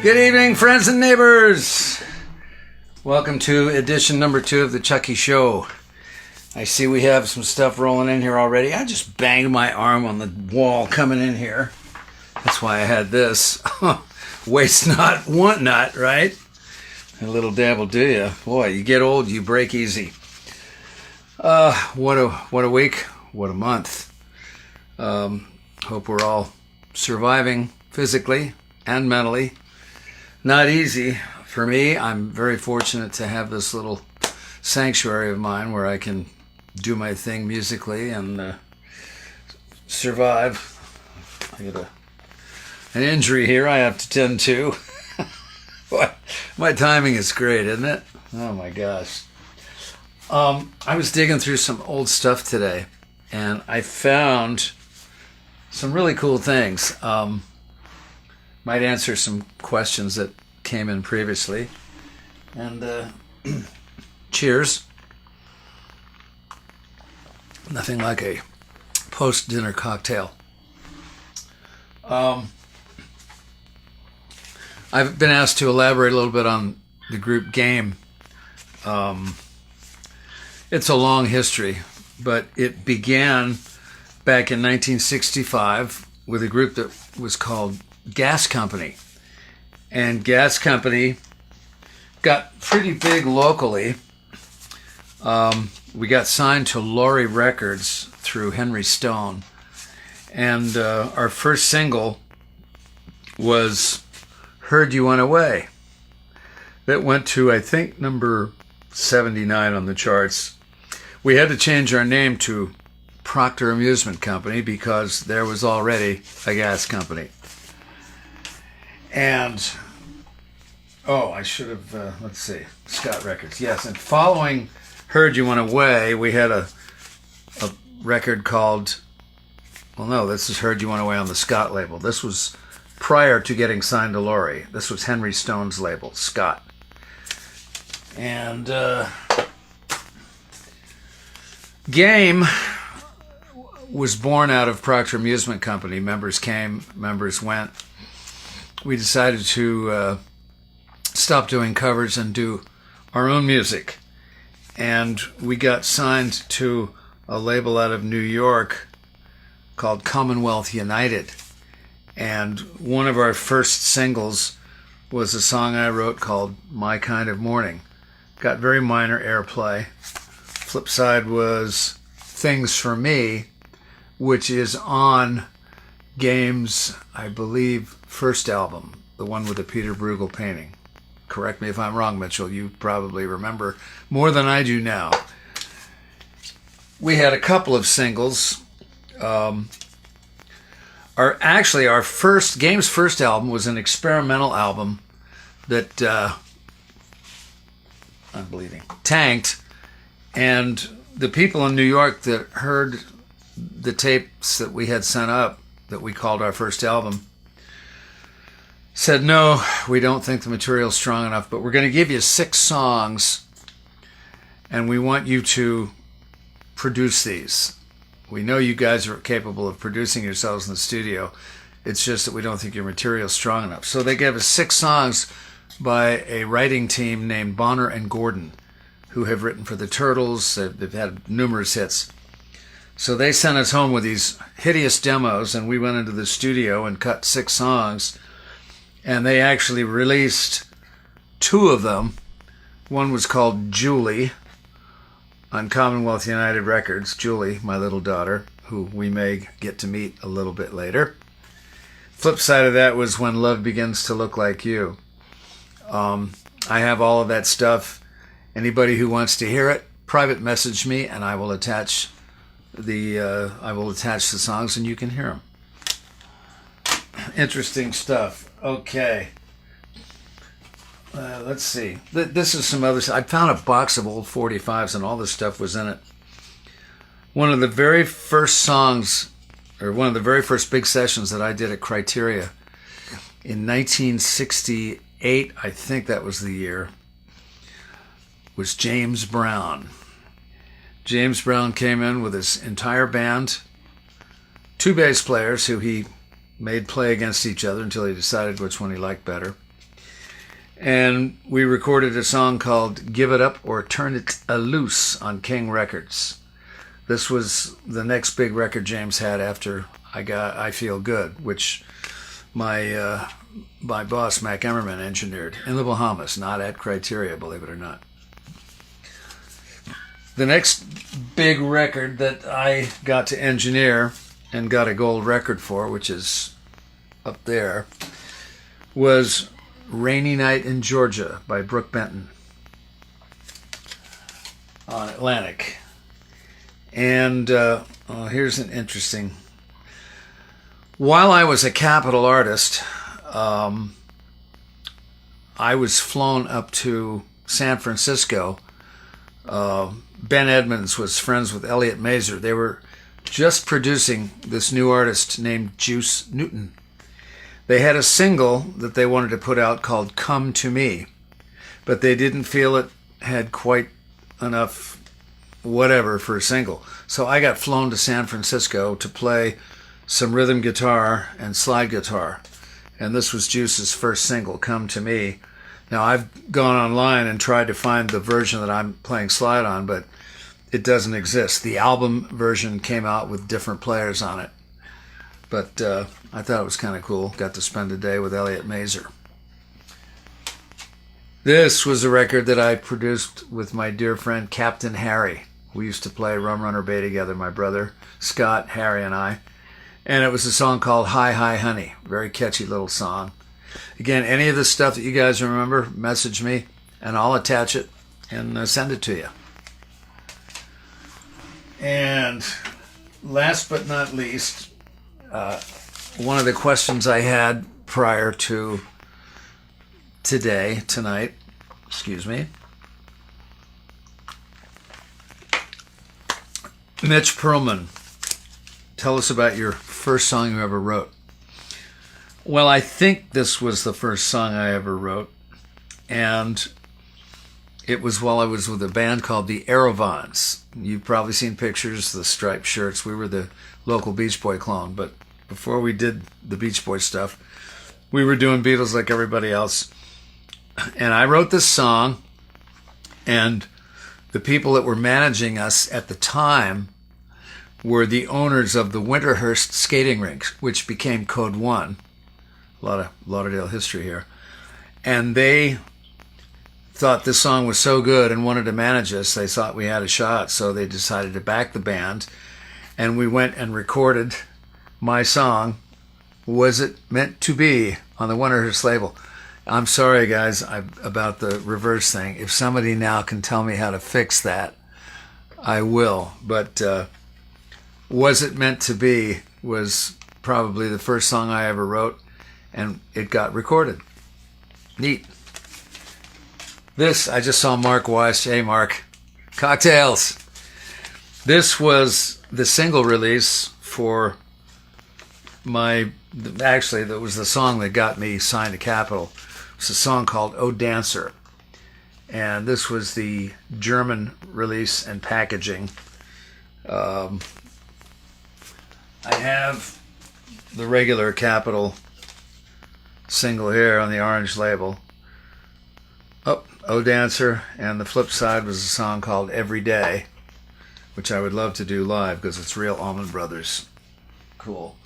Good evening, friends and neighbors. Welcome to edition number 2 of the Chucky Show. I see we have some stuff rolling in here already. I just banged my arm on the wall coming in here. That's why I had this. Waste not, want not, right? A little dab will do you. Boy, you get old, you break easy. What a week. What a month. Hope we're all surviving physically and mentally. Not easy for me. I'm very fortunate to have this little sanctuary of mine where I can do my thing musically and survive. I got an injury here I have to tend to. My timing is great, isn't it? Oh my gosh. I was digging through some old stuff today and I found some really cool things. Might answer some questions that came in previously. And cheers. Nothing like a post-dinner cocktail. I've been asked to elaborate a little bit on the group Game. It's a long history, but it began back in 1965 with a group that was called Gas Company. And Gas Company got pretty big locally. We got signed to Laurie Records through Henry Stone. And our first single was Heard You Went Away. That went to, I think, number 79 on the charts. We had to change our name to Proctor Amusement Company because there was already a gas company. And, I should have, let's see, Scott Records. Yes, and following Heard You Went Away, we had a record called, this is Heard You Went Away on the Scott label. This was prior to getting signed to Laurie. This was Henry Stone's label, Scott. And Game was born out of Proctor Amusement Company. Members came, members went. We decided to stop doing covers and do our own music. And we got signed to a label out of New York called Commonwealth United. And one of our first singles was a song I wrote called My Kind of Morning. Got very minor airplay. Flip side was Things for Me, which is on Game's, I believe, first album, the one with the Peter Bruegel painting. Correct me if I'm wrong, Mitchell. You probably remember more than I do now. We had a couple of singles. Our first Game's first album was an experimental album that I'm bleeding tanked, and the people in New York that heard the tapes that we had sent up that we called our first album said, no, we don't think the material's strong enough, but we're going to give you 6 songs and we want you to produce these. We know you guys are capable of producing yourselves in the studio. It's just that we don't think your material's strong enough. So they gave us 6 songs by a writing team named Bonner and Gordon, who have written for the Turtles. They've had numerous hits. So they sent us home with these hideous demos, and we went into the studio and cut 6 songs. And they actually released 2 of them. One was called Julie on Commonwealth United Records. Julie, my little daughter, who we may get to meet a little bit later. Flip side of that was When Love Begins to Look Like You. I have all of that stuff. Anybody who wants to hear it, private message me, and I will attach the songs, and you can hear them. Interesting stuff. Okay. Let's see. This is some other stuff. I found a box of old 45s, and all this stuff was in it. One of the very first songs, or one of the very first big sessions that I did at Criteria in 1968, I think that was the year, was James Brown. James Brown came in with his entire band, 2 bass players who he made play against each other until he decided which one he liked better. And we recorded a song called Give It Up or Turn It Loose on King Records. This was the next big record James had after I got I Feel Good, which my boss, Mac Emmerman, engineered in the Bahamas, not at Criteria, believe it or not. The next big record that I got to engineer and got a gold record for, which is up there, was Rainy Night in Georgia by Brooke Benton on Atlantic. And here's an interesting... While I was a Capitol artist, I was flown up to San Francisco. Ben Edmonds was friends with Elliot Mazer. They were just producing this new artist named Juice Newton. They had a single that they wanted to put out called Come to Me, but they didn't feel it had quite enough whatever for a single. So I got flown to San Francisco to play some rhythm guitar and slide guitar. And this was Juice's first single, Come to Me. Now, I've gone online and tried to find the version that I'm playing slide on, but it doesn't exist. The album version came out with different players on it. But I thought it was kind of cool. Got to spend a day with Elliot Mazer. This was a record that I produced with my dear friend Captain Harry. We used to play Rum Runner Bay together, my brother, Scott, Harry, and I. And it was a song called Hi Hi Honey. Very catchy little song. Again, any of the stuff that you guys remember, message me, and I'll attach it and send it to you. And last but not least, one of the questions I had prior to tonight, Mitch Perlman, tell us about your first song you ever wrote. Well, I think this was the first song I ever wrote, and it was while I was with a band called the Aerovons. You've probably seen pictures, the striped shirts. We were the local Beach Boy clone, but before we did the Beach Boy stuff, we were doing Beatles like everybody else. And I wrote this song, and the people that were managing us at the time were the owners of the Winterhurst skating rink, which became Code One. A lot of Lauderdale history here. And they thought this song was so good and wanted to manage us. They thought we had a shot, so they decided to back the band. And we went and recorded my song, Was It Meant to Be, on the Winterhurst label. I'm sorry, guys, about the reverse thing. If somebody now can tell me how to fix that, I will. But Was It Meant to Be was probably the first song I ever wrote, and it got recorded. Neat. This, I just saw Mark Weiss. Hey, Mark. Cocktails. This was the single release for actually, that was the song that got me signed to Capitol. It's a song called Oh Dancer. And this was the German release and packaging. I have the regular Capitol single here on the orange label. Oh Dancer, and the flip side was a song called Every Day, which I would love to do live because it's real Allman Brothers. Cool.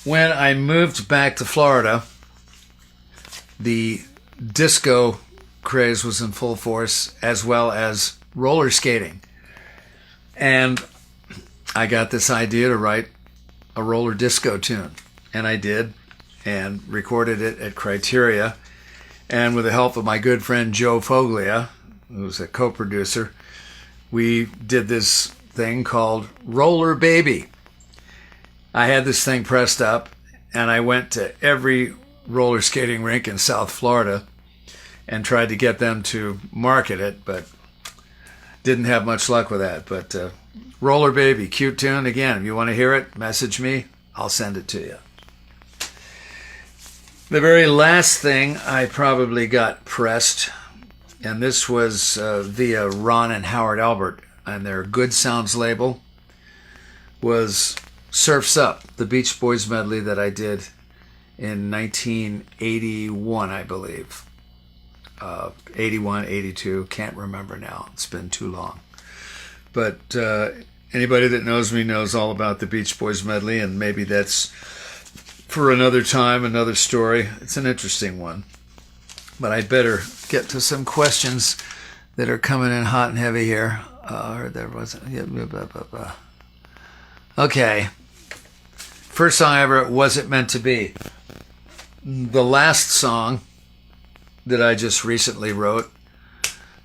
When I moved back to Florida, the disco craze was in full force, as well as roller skating. And I got this idea to write a roller disco tune. And I did, and recorded it at Criteria. And with the help of my good friend Joe Foglia, who was a co-producer, we did this thing called Roller Baby. I had this thing pressed up, and I went to every roller skating rink in South Florida and tried to get them to market it, but didn't have much luck with that. But Roller Baby, cute tune. Again, if you want to hear it, message me. I'll send it to you. The very last thing I probably got pressed, and this was via Ron and Howard Albert and their Good Sounds label, was Surf's Up, the Beach Boys medley that I did in 1981, I believe. 81, 82, can't remember now. It's been too long. But anybody that knows me knows all about the Beach Boys medley, and maybe that's for another time, another story. It's an interesting one. But I'd better get to some questions that are coming in hot and heavy here. There wasn't. Okay. First song ever, Was It Meant to Be? The last song that I just recently wrote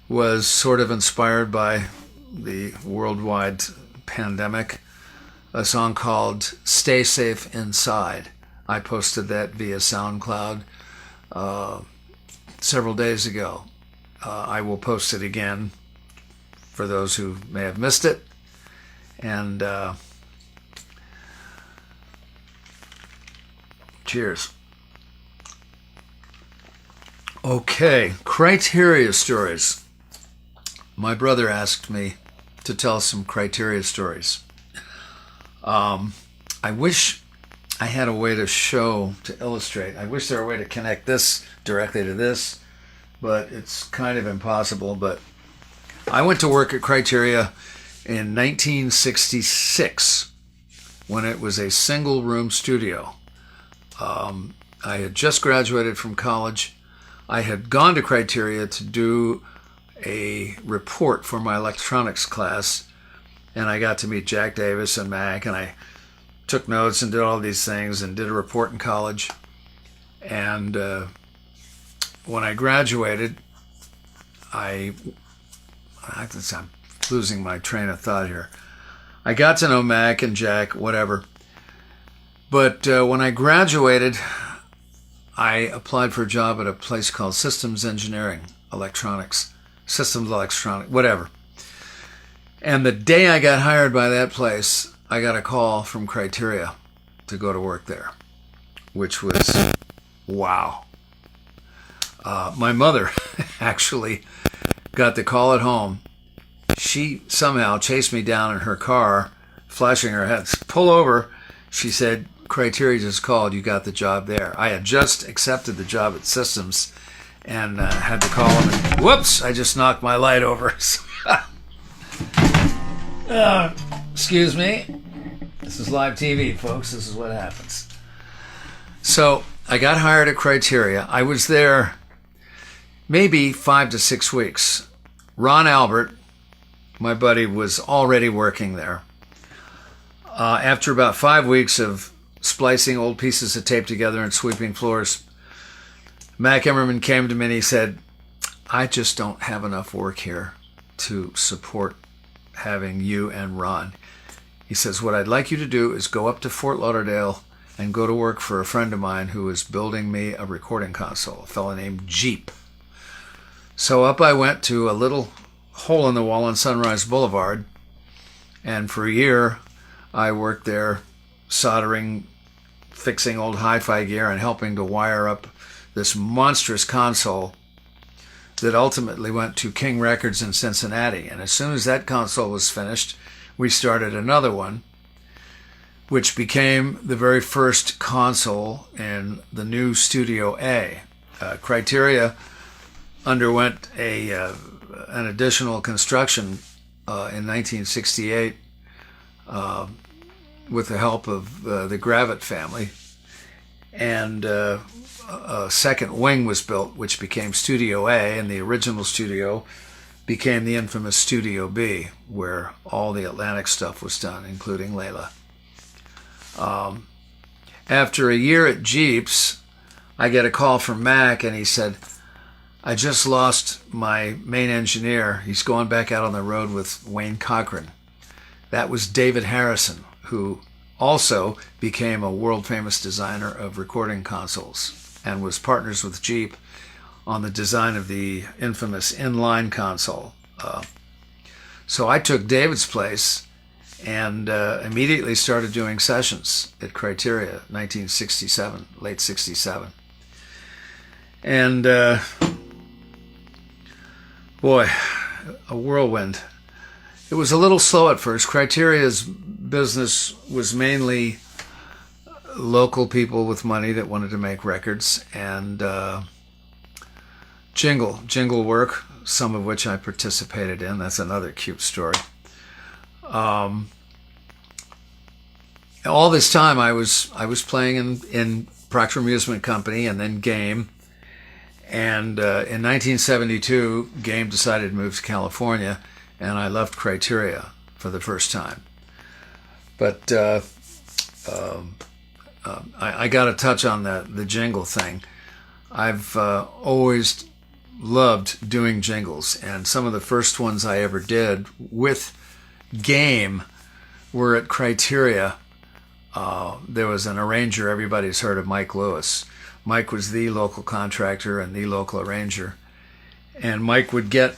was sort of inspired by the worldwide pandemic, a song called Stay Safe Inside. I posted that via SoundCloud several days ago. I will post it again for those who may have missed it. And cheers. Okay, criteria stories. My brother asked me to tell some criteria stories. I wish I had a way to illustrate. I wish there were a way to connect this directly to this, but it's kind of impossible. But I went to work at Criteria in 1966 when it was a single room studio. I had just graduated from college. I had gone to Criteria to do a report for my electronics class, and I got to meet Jack Davis and Mac, and I took notes and did all these things and did a report in college. And when I graduated, I'm losing my train of thought here. I got to know Mac and Jack, whatever. But when I graduated, I applied for a job at a place called Systems Engineering, Systems Electronic, whatever. And the day I got hired by that place, I got a call from Criteria to go to work there, which was wow. My mother actually got the call at home. She somehow chased me down in her car, flashing her head, pull over. She said, Criteria just called, you got the job there. I had just accepted the job at Systems and had to call him, and whoops, I just knocked my light over. Excuse me. This is live TV, folks. This is what happens. So I got hired at Criteria. I was there maybe 5 to 6 weeks. Ron Albert, my buddy, was already working there. After about 5 weeks of splicing old pieces of tape together and sweeping floors, Mac Emmerman came to me and he said, I just don't have enough work here to support having you and Ron. He says, what I'd like you to do is go up to Fort Lauderdale and go to work for a friend of mine who is building me a recording console, a fellow named Jeep. So up I went to a little hole in the wall on Sunrise Boulevard, and for a year I worked there soldering, fixing old hi-fi gear, and helping to wire up this monstrous console that ultimately went to King Records in Cincinnati. And as soon as that console was finished, we started another one, which became the very first console in the new Studio A. Criteria underwent an additional construction in 1968 with the help of the Gravitt family, and a second wing was built, which became Studio A, and the original studio became the infamous Studio B, where all the Atlantic stuff was done, including Layla. After a year at Jeeps, I get a call from Mac, and he said, I just lost my main engineer. He's going back out on the road with Wayne Cochran. That was David Harrison, who also became a world-famous designer of recording consoles and was partners with Jeep on the design of the infamous inline console. So I took David's place and immediately started doing sessions at Criteria, 1967, late 67. And boy, a whirlwind. It was a little slow at first. Criteria's business was mainly local people with money that wanted to make records, and jingle work, some of which I participated in. That's another cute story. All this time I was playing in Procter Amusement Company and then Game. And in 1972, Game decided to move to California, and I left Criteria for the first time. But I got to touch on the jingle thing. I've always loved doing jingles, and some of the first ones I ever did with Game were at Criteria. There was an arranger, everybody's heard of Mike Lewis. Mike was the local contractor and the local arranger. And Mike would get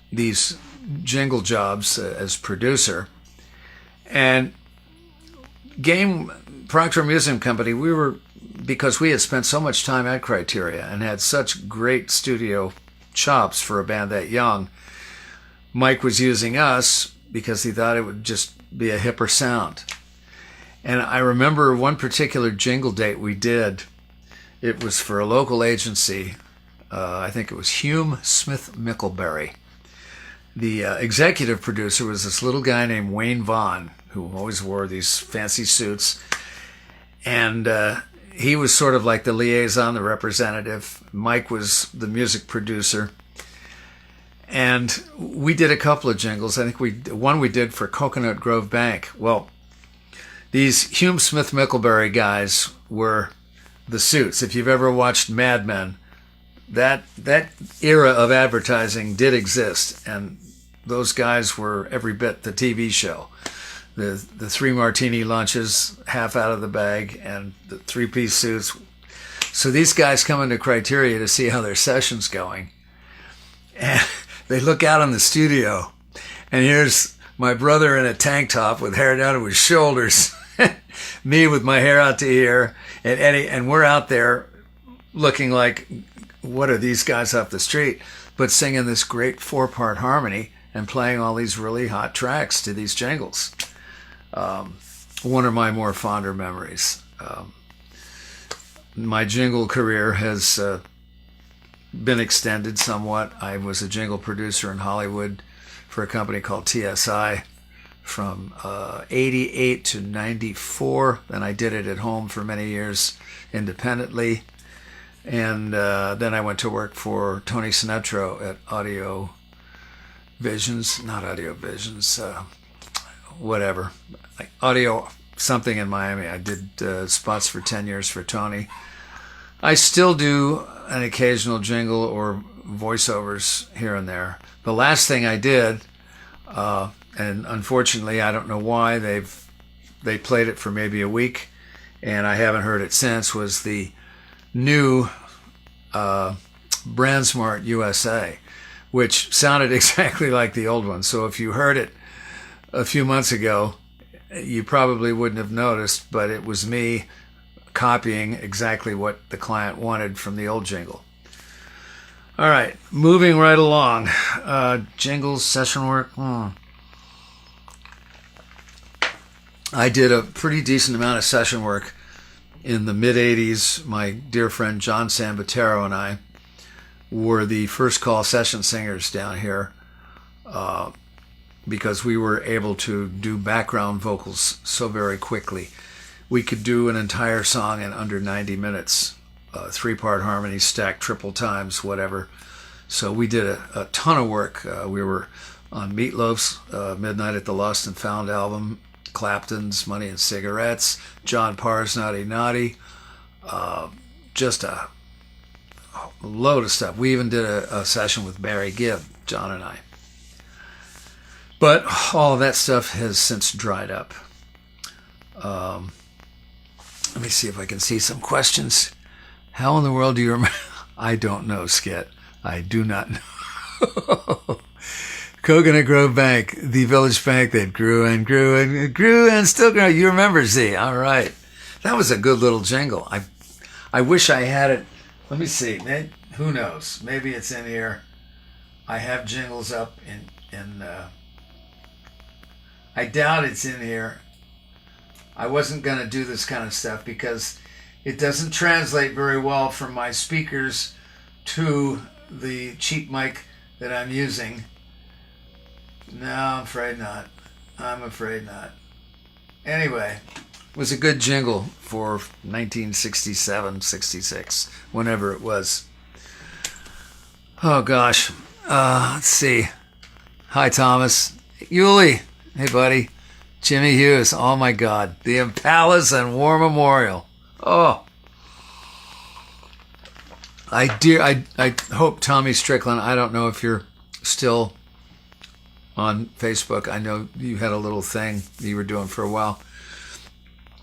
these jingle jobs as producer. And Game Procter Amusement Company, because we had spent so much time at Criteria and had such great studio chops for a band that young, Mike was using us because he thought it would just be a hipper sound. And I remember one particular jingle date we did. It was for a local agency. I think it was Hume Smith Mickelberry. The executive producer was this little guy named Wayne Vaughn, who always wore these fancy suits. And he was sort of like the liaison, the representative. Mike was the music producer. And we did a couple of jingles. I think one we did for Coconut Grove Bank. Well, these Hume Smith Mickelberry guys were the suits. If you've ever watched Mad Men, that era of advertising did exist, and those guys were every bit the TV show. The 3 martini lunches, half out of the bag, and the 3-piece suits. So these guys come into Criteria to see how their session's going, and they look out in the studio, and here's my brother in a tank top with hair down to his shoulders, me with my hair out to here, and Eddie, and we're out there looking like, what are these guys off the street? But singing this great 4-part harmony and playing all these really hot tracks to these jingles. One of my more fonder memories. My jingle career has been extended somewhat. I was a jingle producer in Hollywood for a company called TSI from 88 to 94. Then I did it at home for many years independently. And then I went to work for Tony Sinetro at Audio Visions, not Audio Visions, whatever, like Audio something in Miami. I did spots for 10 years for Tony. I still do an occasional jingle or voiceovers here and there. The last thing I did, and unfortunately I don't know why, they played it for maybe a week and I haven't heard it since, was the new Brand Smart USA, which sounded exactly like the old one. So if you heard it a few months ago, you probably wouldn't have noticed, but it was me copying exactly what the client wanted from the old jingle. All right, moving right along. Jingles, session work. I did a pretty decent amount of session work in the mid-'80s. My dear friend John Sambatero and I were the first call session singers down here because we were able to do background vocals so very quickly. We could do an entire song in under 90 minutes, 3-part harmony, stacked triple times, whatever. So we did a ton of work. We were on Meatloaf's Midnight at the Lost and Found album, Clapton's Money and Cigarettes, John Parr's Naughty Naughty, just a load of stuff. We even did a session with Barry Gibb, John and I. But all of that stuff has since dried up. Let me see if I can see some questions. How in the world do you remember? I don't know, Skit. I do not know. Coconut Grove Bank, the village bank that grew and grew and grew and still grew. You remember, Z. All right. That was a good little jingle. I wish I had it. Let me see. Who knows? Maybe it's in here. I have jingles up in I doubt it's in here. I wasn't going to do this kind of stuff because it doesn't translate very well from my speakers to the cheap mic that I'm using. No, I'm afraid not. I'm afraid not. Anyway, it was a good jingle for 1967, 66, whenever it was. Oh, gosh. Let's see. Hi, Thomas. Yuli. Hey, buddy. Jimmy Hughes. Oh, my God. The Impalas and War Memorial. Oh. I hope Tommy Strickland, I don't know if you're still on Facebook. I know you had a little thing that you were doing for a while.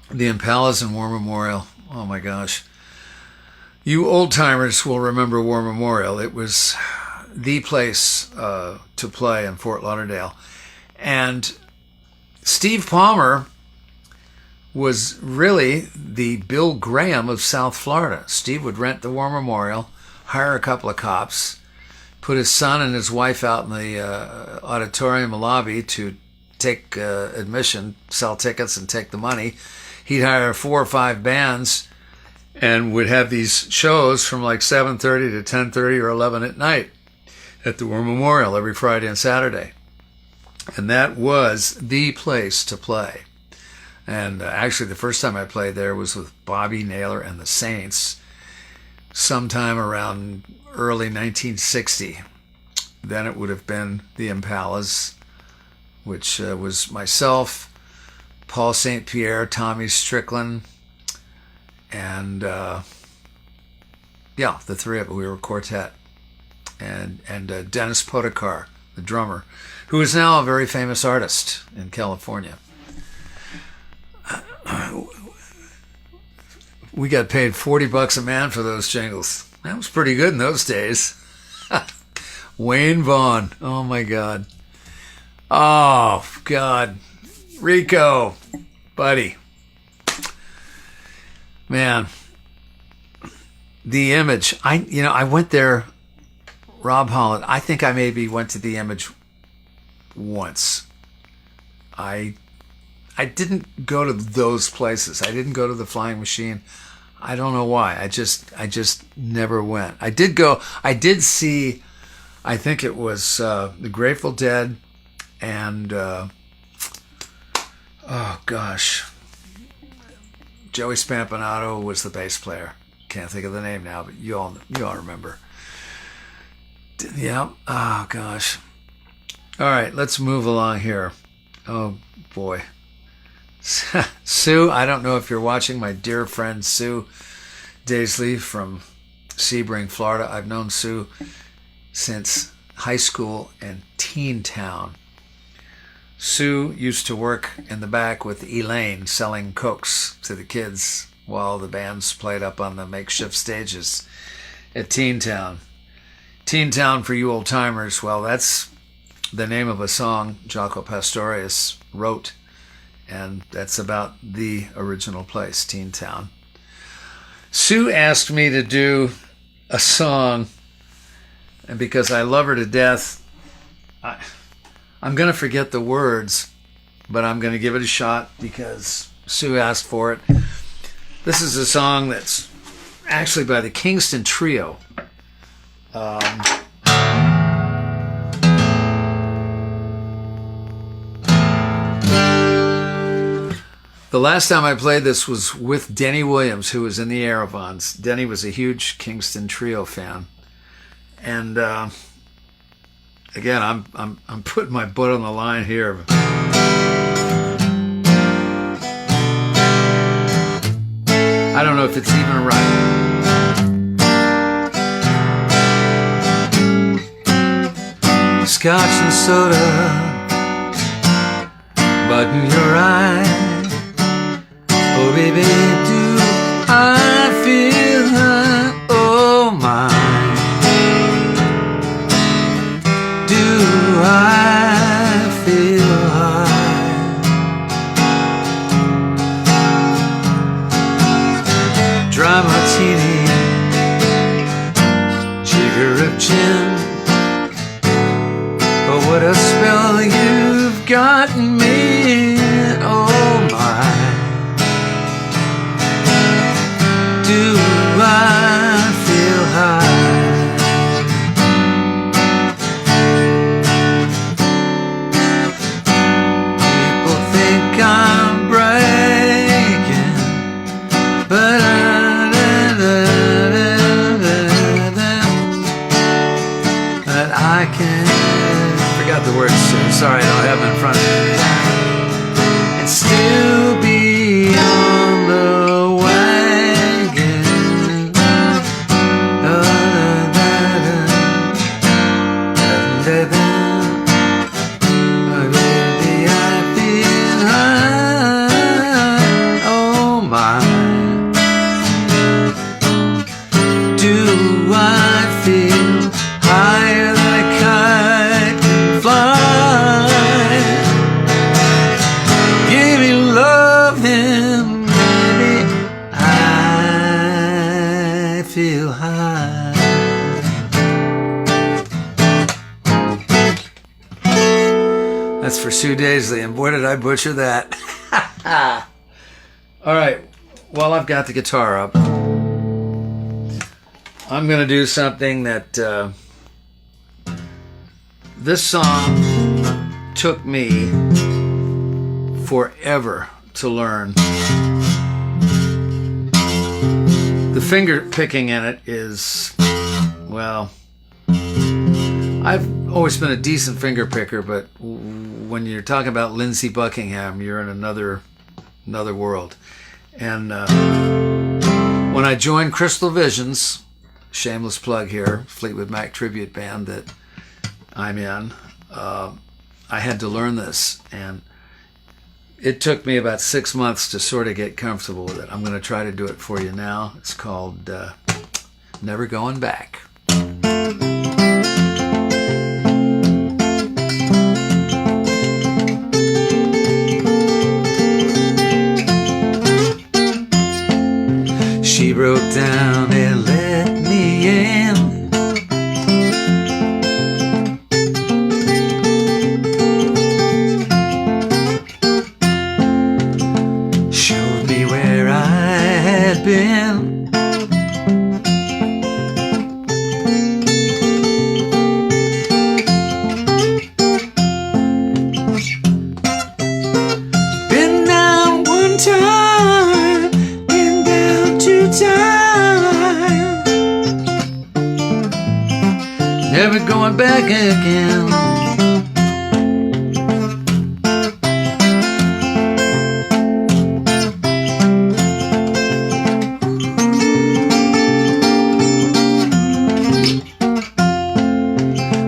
The Impalas and War Memorial. Oh, my gosh. You old-timers will remember War Memorial. It was the place to play in Fort Lauderdale. And Steve Palmer was really the Bill Graham of South Florida. Steve would rent the War Memorial, hire a couple of cops, put his son and his wife out in the auditorium lobby to take admission, sell tickets and take the money. He'd hire 4 or 5 bands and would have these shows from like 7:30 to 10:30 or 11 at night at the War Memorial every Friday and Saturday. And that was the place to play. And actually the first time I played there was with Bobby Naylor and the Saints sometime around early 1960. Then it would have been the Impalas, which was myself, Paul St. Pierre, Tommy Strickland, and the three of us. We were a quartet. And Dennis Podekar, the drummer, who is now a very famous artist in California. We got paid $40 a man for those jingles. That was pretty good in those days. Wayne Vaughn. Oh, my God. Oh, God. Rico. Buddy. Man. The Image. I went there, Rob Holland. I think I maybe went to the Image once. I didn't go to those places. I didn't go to the Flying Machine. I don't know why. I just never went. I did see, I think it was the Grateful Dead and oh gosh, Joey Spampinato was the bass player. Can't think of the name now, but you all remember. Yeah. Oh gosh. All right, let's move along here. Oh boy. Sue, I don't know if you're watching, my dear friend Sue Daisley from Sebring, Florida. I've known Sue since high school and teen town. Sue used to work in the back with Elaine selling Cokes to the kids while the bands played up on the makeshift stages at Teen Town. Teen Town, for you old timers, well, that's the name of a song Jaco Pastorius wrote. And that's about the original place, Teen Town. Sue asked me to do a song, and because I love her to death, I'm going to forget the words, but I'm going to give it a shot because Sue asked for it. This is a song that's actually by the Kingston Trio. The last time I played this was with Denny Williams, who was in the Aravons. Denny was a huge Kingston Trio fan, and again, I'm putting my butt on the line here. I don't know if it's even right. Scotch and soda, button your eye. Oh baby, do I feel high? Oh my, do I feel high? Dry martini, jigger of gin. Oh, what a spell you've gotten me. Oh my, do I feel high? Why do I feel higher than a kite can fly? Give me love and maybe I feel high. That's for Sue Daisley, and boy did I butcher that. All right, while I've got the guitar up, I'm going to do something that this song took me forever to learn. The finger picking in it is, well, I've always been a decent finger picker, but when you're talking about Lindsey Buckingham, you're in another world. And when I joined Crystal Visions, shameless plug here, Fleetwood Mac tribute band that I'm in, I had to learn this, and it took me about 6 months to sort of get comfortable with it. I'm going to try to do it for you now. It's called Never Going Back. She broke down and let me in. Showed me where I had been. Been down one time, been down two times, never going back again.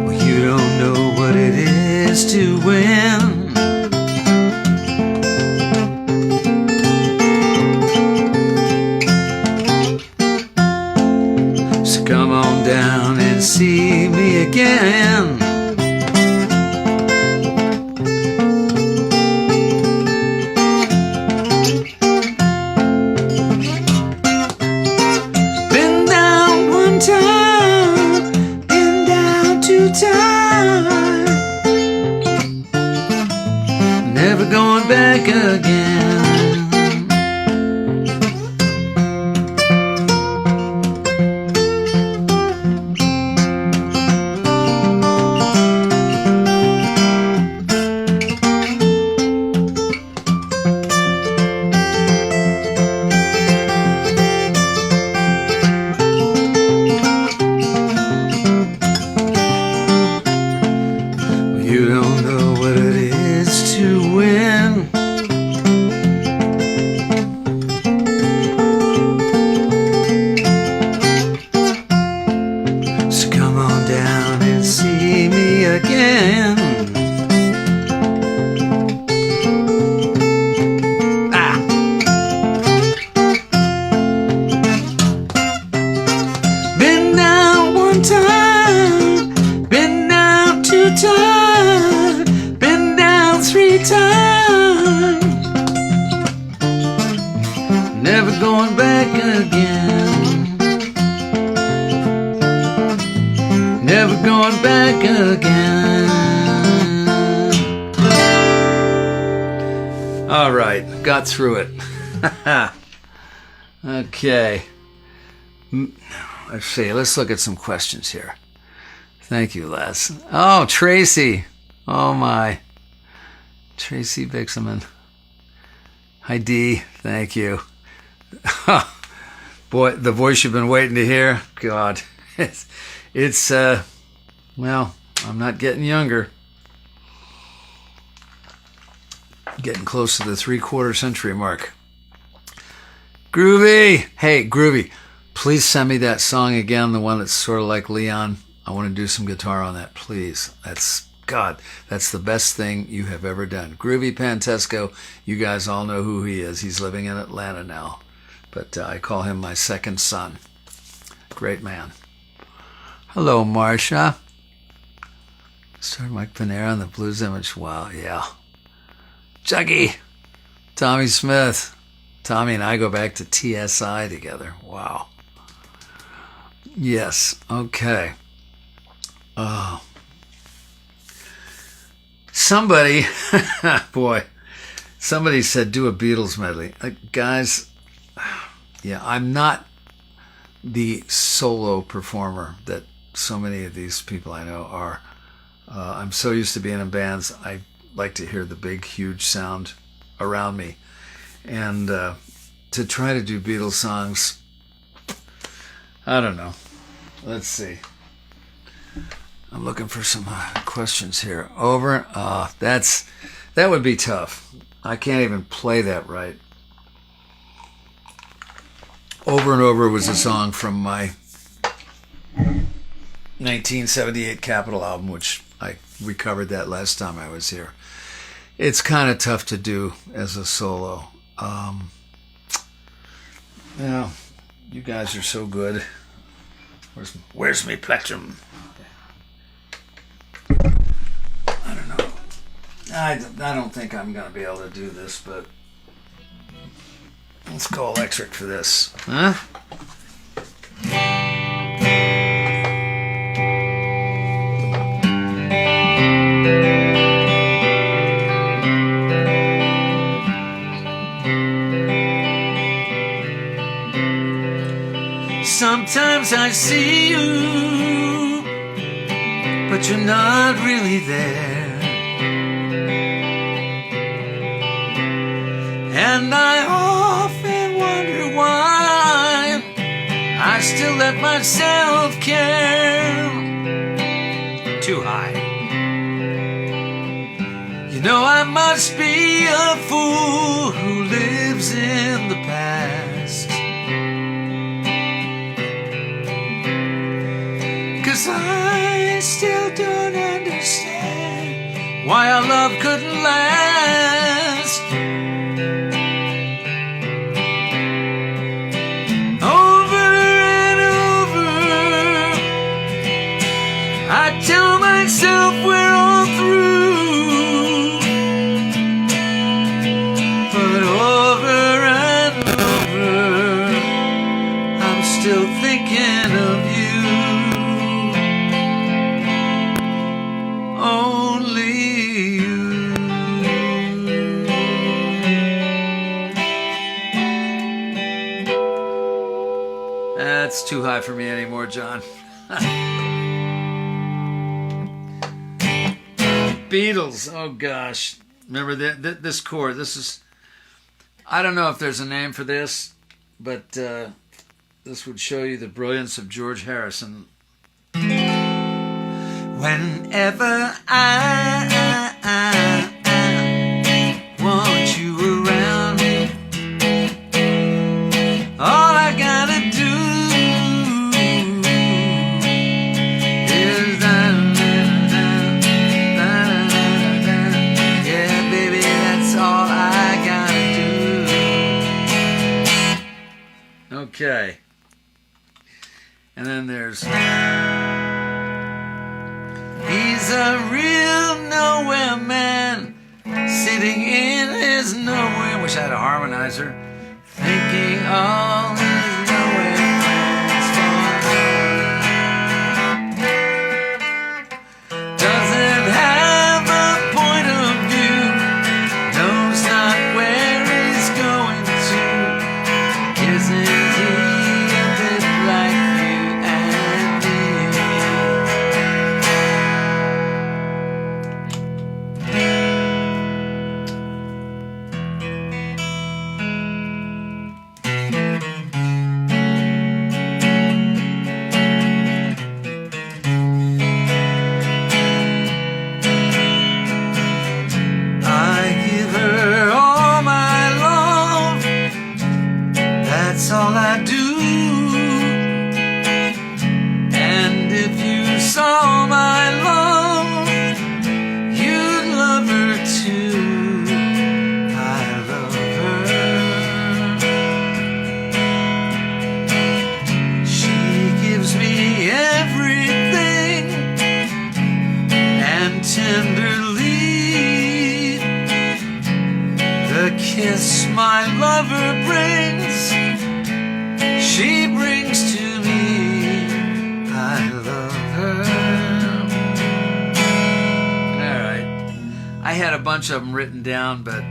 Well, you don't know what it is to win. So come on down and see me again. Been down one time, been down two times, never going back again. You don't know what it is to win. So come on down and see me again. Ah. Been down one time, been down two times, been down three times, never going back again. Never going back again. All right, got through it. Okay. Let's see, let's look at some questions here. Thank you, Les. Oh, Tracy. Oh, my. Tracy Bixaman. Hi, Dee. Thank you. Boy, the voice you've been waiting to hear. God. It's well, I'm not getting younger. Getting close to the 3/4 century mark. Groovy. Hey, Groovy. Please send me that song again, the one that's sort of like Leon. I want to do some guitar on that, please. That's God, that's the best thing you have ever done. Groovy Pantesco, you guys all know who he is. He's living in Atlanta now. But I call him my second son. Great man. Hello, Marcia. Sir Mike Panera on the Blues Image. Wow, yeah. Juggy. Tommy Smith. Tommy and I go back to TSI together. Wow. Yes, okay. Somebody, boy, somebody said do a Beatles medley. Guys, yeah, I'm not the solo performer that so many of these people I know are. I'm so used to being in bands, I like to hear the big, huge sound around me. And to try to do Beatles songs, I don't know. Let's see. I'm looking for some questions here. Over. That would be tough. I can't even play that right. Over and Over was a song from my 1978 Capitol album, which we covered that last time I was here. It's kind of tough to do as a solo. You guys are so good. Where's my plectrum? I don't know. I don't think I'm going to be able to do this, but let's go electric for this. Huh? Sometimes I see you, but you're not really there. And I often wonder why I still let myself care. Too high. You know I must be a fool who lives in the past. 'Cause I still don't understand why our love couldn't last. Over and over, I tell myself we're all through. But over and over, I'm still thinking of you. That's too high for me anymore, John. Beatles. Oh gosh, remember this chord? This is. I don't know if there's a name for this, but this would show you the brilliance of George Harrison. Whenever I want you around me, all I gotta do is yeah, baby, that's all I gotta do. Okay. And then there's he's a real nowhere man, sitting in his nowhere. Wish I had a harmonizer. Thinking all his nowhere plans for me. Doesn't have a point of view, knows not where he's going to. Isn't he a bit like you and me? That's all I do. And if you saw my love, bunch of them written down, but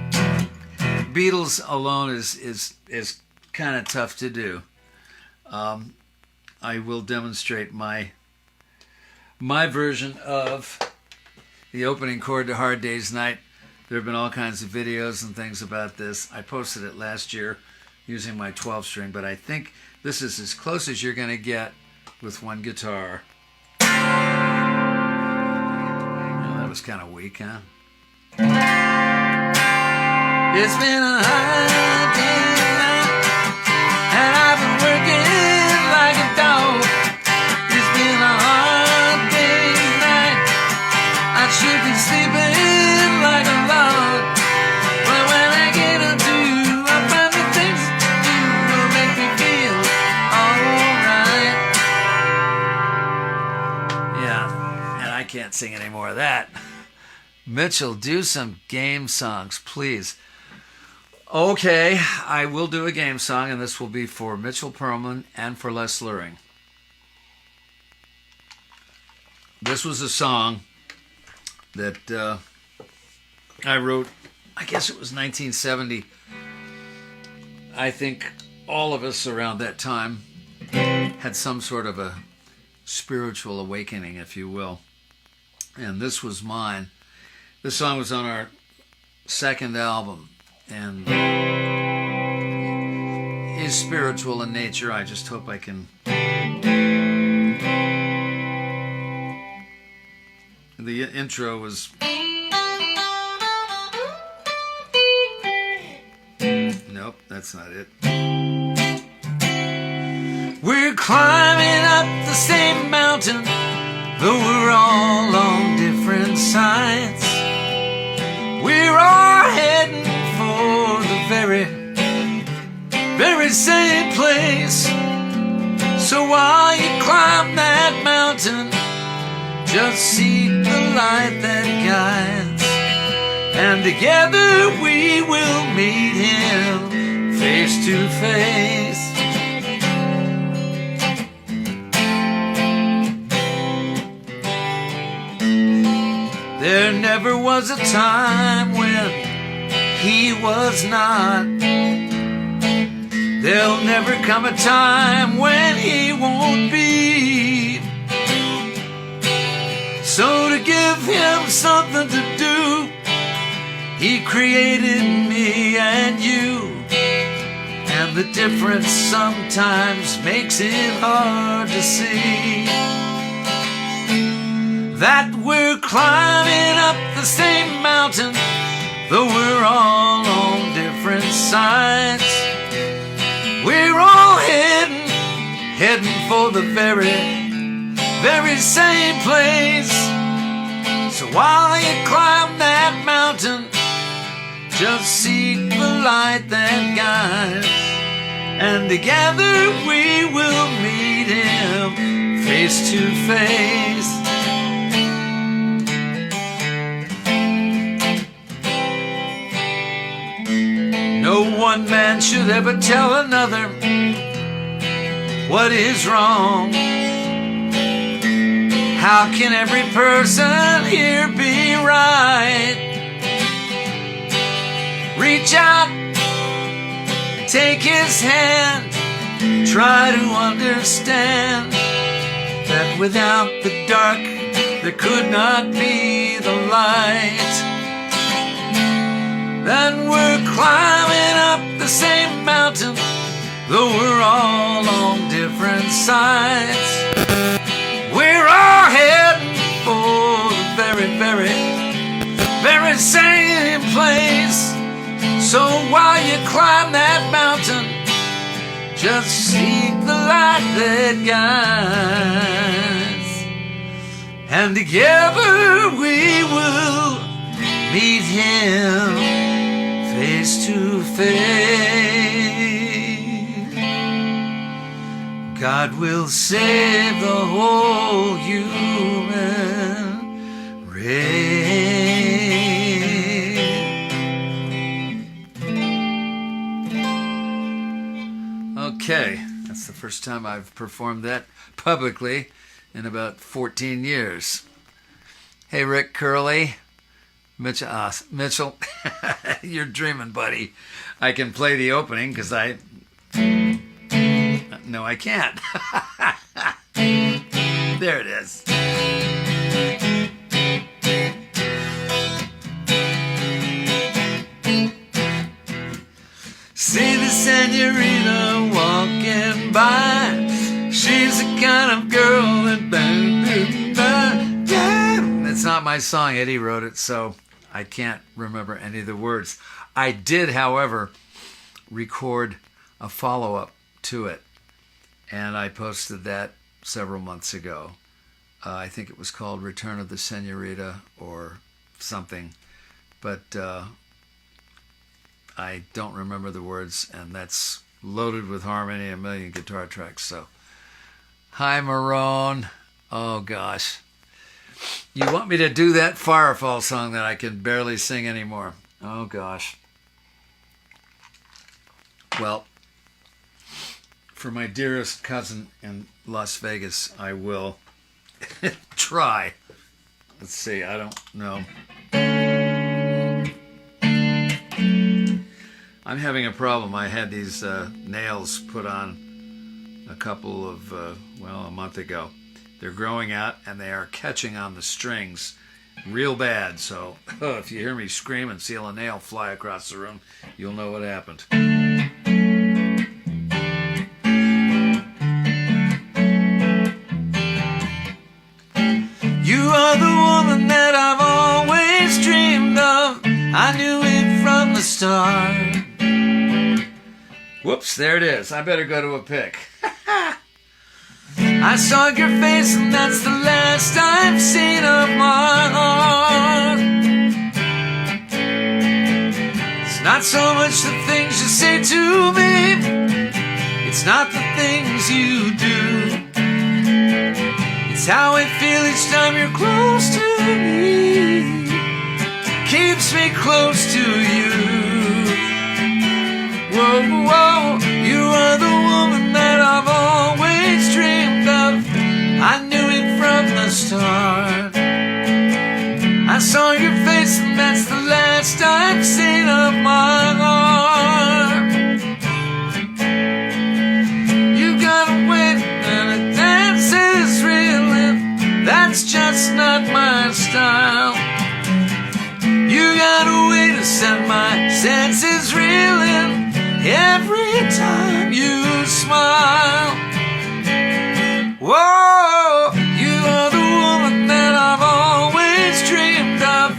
Beatles alone is kind of tough to do. I will demonstrate my version of the opening chord to Hard Day's Night. There have been all kinds of videos and things about this. I posted it last year using my 12-string, but I think this is as close as you're going to get with one guitar. Well, that was kind of weak, huh? It's been a hard day tonight, and I've been working like a dog. It's been a hard day tonight. I should be sleeping like a log, but when I get into you, I find the things you do will make me feel alright. Yeah, and I can't sing any more of that. Mitchell, do some game songs, please. Okay, I will do a game song, and this will be for Mitchell Perlman and for Les Luring. This was a song that I wrote, I guess it was 1970. I think all of us around that time had some sort of a spiritual awakening, if you will. And this was mine. This song was on our second album, and is spiritual in nature. I just hope I can. The intro was. Nope, that's not it. We're climbing up the same mountain, though we're all on different sides. We're all heading for the very same place. So while you climb that mountain, just seek the light that guides, and together we will meet him face to face. There never was a time when he was not. There'll never come a time when he won't be. So to give him something to do, he created me and you. And the difference sometimes makes it hard to see that we're climbing up the same mountain, though we're all on different sides. We're all heading for the very same place. So while you climb that mountain, just seek the light that guides, and together we will meet him face to face. No one man should ever tell another what is wrong. How can every person here be right? Reach out, take his hand, try to understand that without the dark there could not be the light. That we're climbing up the same mountain, though we're all on different sides. We're all heading for the very same place. So while you climb that mountain, just seek the light that guides, and together we will meet him face to face. God will save the whole human race. Okay, that's the first time I've performed that publicly in about 14 years. Hey, Rick Curley, Mitchell, you're dreaming, buddy. I can play the opening because no, I can't. There it is. See the senorita walking by. She's the kind of girl that it's not my song. Eddie wrote it, so I can't remember any of the words. I did, however, record a follow-up to it, and I posted that several months ago. I think it was called Return of the Senorita or something, but I don't remember the words, and that's loaded with harmony, a million guitar tracks. So, hi, Marone. Oh, gosh. You want me to do that Firefall song that I can barely sing anymore? Oh, gosh. Well, for my dearest cousin in Las Vegas, I will try. Let's see, I don't know. I'm having a problem. I had these nails put on a couple of, a month ago. They're growing out and they are catching on the strings real bad. So if you hear me scream and see a nail fly across the room, you'll know what happened. You are the woman that I've always dreamed of. I knew it from the start. Whoops, there it is. I better go to a pick. I saw your face and that's the last I've seen of my heart. It's not so much the things you say to me, it's not the things you do. It's how I feel each time you're close to me. Keeps me close to you. Whoa, whoa, you are the woman that I've always dreamed of. I knew it from the start. I saw your face and that's the last I've seen of my heart. You got a way and a dance is real, and that's just not my style. You got a way to set my senses reeling every time you smile. Whoa, you are the woman that I've always dreamed of.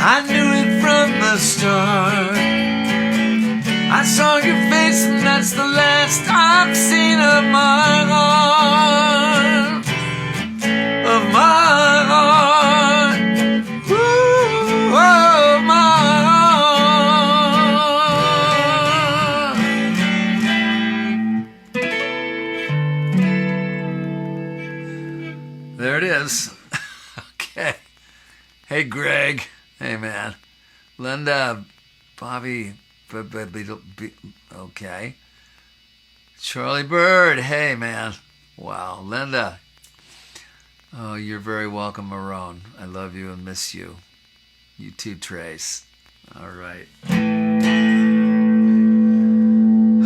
I knew it from the start. I saw your face and that's the last I've seen of my heart. Of my heart. Ooh, oh, my heart. There it is. Okay. Hey, Greg. Hey, man. Linda, Bobby. Okay. Charlie Bird. Hey, man. Wow. Linda. Oh, you're very welcome, Marone. I love you and miss you. You too, Trace. All right.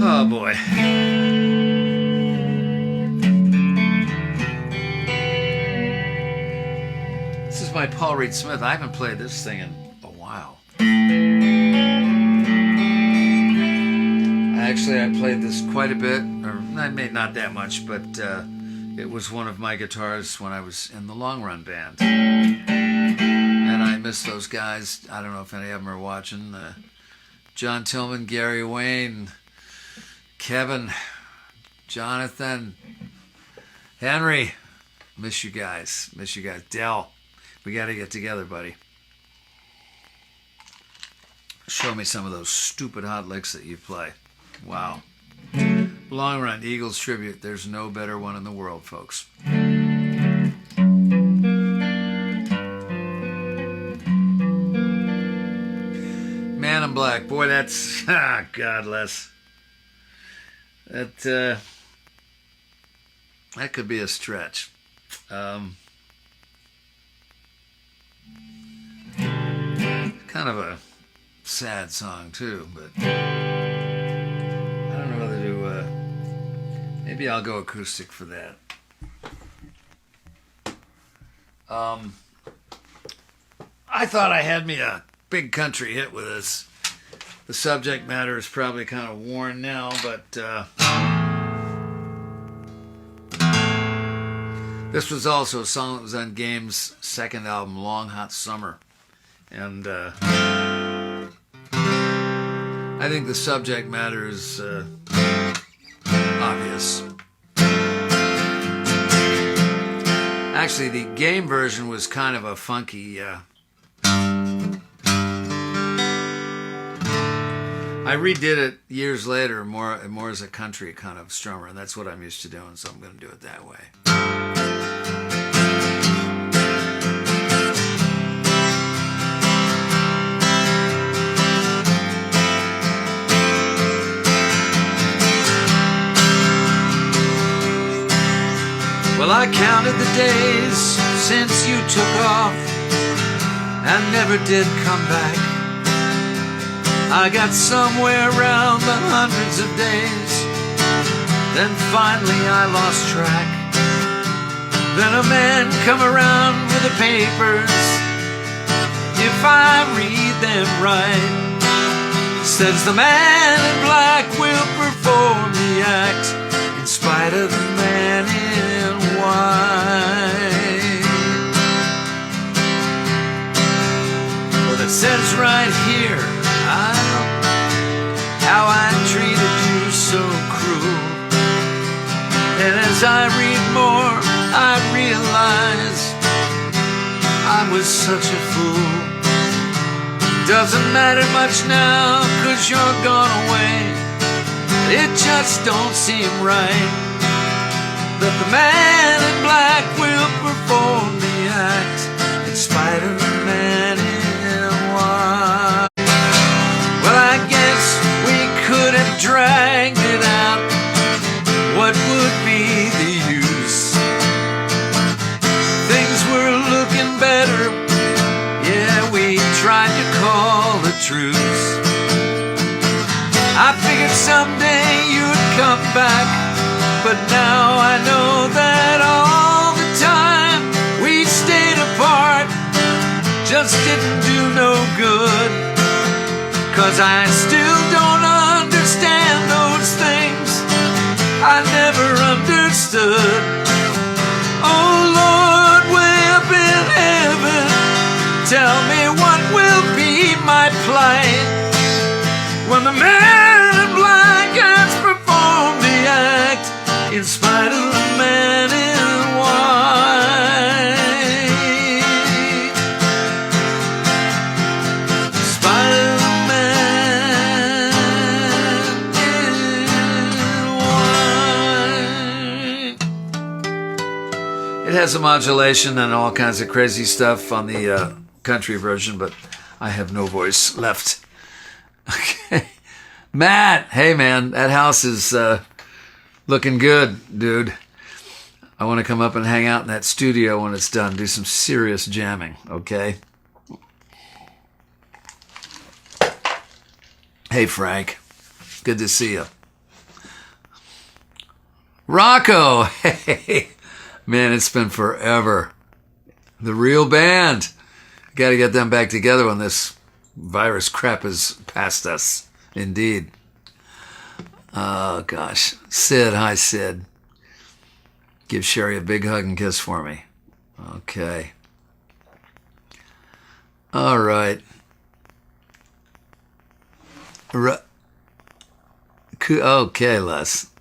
Oh, boy. This is by Paul Reed Smith. I haven't played this thing in a while. Actually, I played this quite a bit, or I made not that much, but it was one of my guitars when I was in the Long Run Band. And I miss those guys. I don't know if any of them are watching. John Tillman, Gary Wayne, Kevin, Jonathan, Henry. Miss you guys. Miss you guys. Dell, we got to get together, buddy. Show me some of those stupid hot licks that you play. Wow. Long Run, Eagles Tribute. There's no better one in the world, folks. Man in Black. Boy, that's... God, Les. That could be a stretch. kind of a sad song too, but I don't know whether to, maybe I'll go acoustic for that. I thought I had me a big country hit with this. The subject matter is probably kind of worn now, but this was also a song that was on Game's second album, Long Hot Summer. And I think the subject matter is obvious. Actually, the Game version was kind of a funky... I redid it years later, more as a country kind of strummer, and that's what I'm used to doing, so I'm going to do it that way. Well, I counted the days since you took off and never did come back. I got somewhere around the hundreds of days. Then finally I lost track. Then a man come around with the papers. If I read them right, says the man in black will perform the act in spite of the man in white. Well, it says right here how I treated you so cruel. And as I read more, I realize I was such a fool. Doesn't matter much now, 'cause you're gone away. It just don't seem right that the man in black will perform the act in spite of the man in white. Well, I guess we could have dragged it out. What would be the use? Things were looking better. Yeah, we tried to call a truce. I figured someday you'd come back, but now I know that all the time we stayed apart just didn't do no good. 'Cause I still don't understand those things I never understood. Oh Lord, way up in heaven, tell me what will be my plight when the man in black has performed the act in spite of the man in white. In spite of the man in white. It has a modulation and all kinds of crazy stuff on the country version, but I have no voice left. Okay. Matt, hey man, that house is looking good, dude. I want to come up and hang out in that studio when it's done, do some serious jamming, okay? Hey Frank, good to see you. Rocco, hey, man, it's been forever. The real band. Got to get them back together when this virus crap is past us. Indeed. Oh, gosh. Sid, hi, Sid. Give Sherry a big hug and kiss for me. Okay. All right. Okay, Les.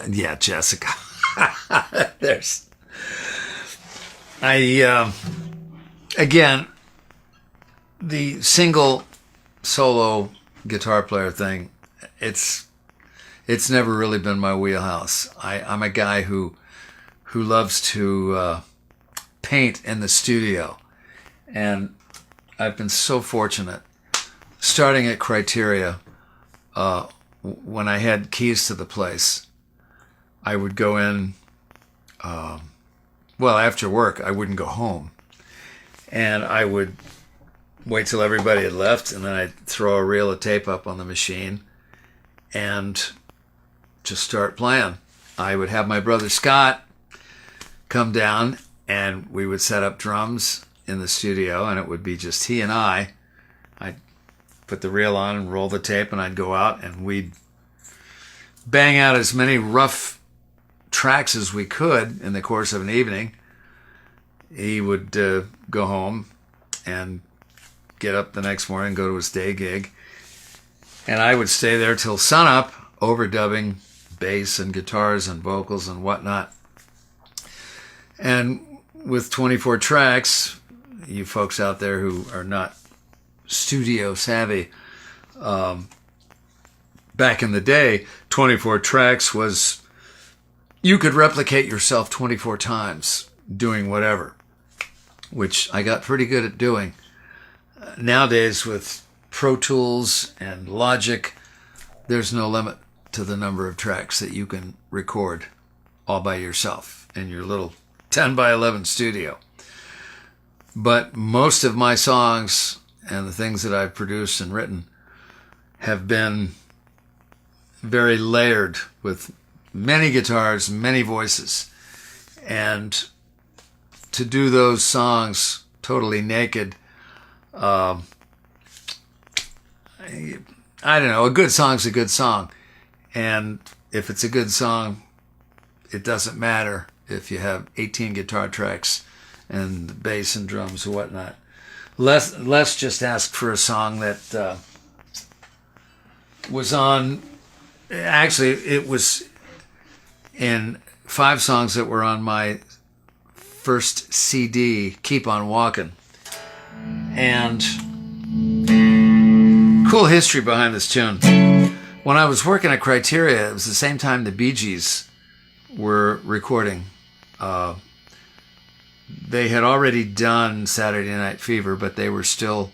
Yeah, Jessica. There's... Again, the single solo guitar player thing, it's never really been my wheelhouse. I'm a guy who loves to paint in the studio, and I've been so fortunate. Starting at Criteria, when I had keys to the place, I would go in. After work, I wouldn't go home, and I would wait till everybody had left, and then I'd throw a reel of tape up on the machine and just start playing. I would have my brother Scott come down, and we would set up drums in the studio, and it would be just he and I. I'd put the reel on and roll the tape, and I'd go out, and we'd bang out as many rough tracks as we could in the course of an evening. He would go home and get up the next morning, go to his day gig, and I would stay there till sunup, overdubbing bass and guitars and vocals and whatnot. And with 24 tracks, you folks out there who are not studio savvy, back in the day, 24 tracks was, you could replicate yourself 24 times doing whatever, which I got pretty good at doing. Nowadays, with Pro Tools and Logic, there's no limit to the number of tracks that you can record all by yourself in your little 10 by 11 studio. But most of my songs and the things that I've produced and written have been very layered with many guitars, many voices. And to do those songs totally naked, I don't know, a good song's a good song. And if it's a good song, it doesn't matter if you have 18 guitar tracks and bass and drums and whatnot. Les just asked for a song that was on, actually it was in 5 songs that were on my first CD, Keep on Walking. And cool history behind this tune. When I was working at Criteria, it was the same time the Bee Gees were recording. They had already done Saturday Night Fever, but they were still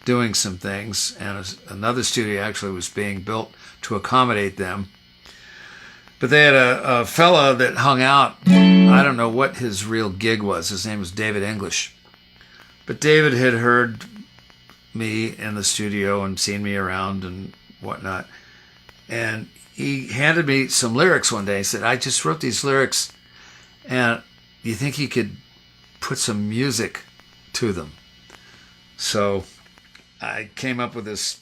doing some things, and another studio actually was being built to accommodate them. But they had a fella that hung out. I don't know what his real gig was. His name was David English. But David had heard me in the studio and seen me around and whatnot. And he handed me some lyrics one day. He said, I just wrote these lyrics, and do you think you could put some music to them? So I came up with this.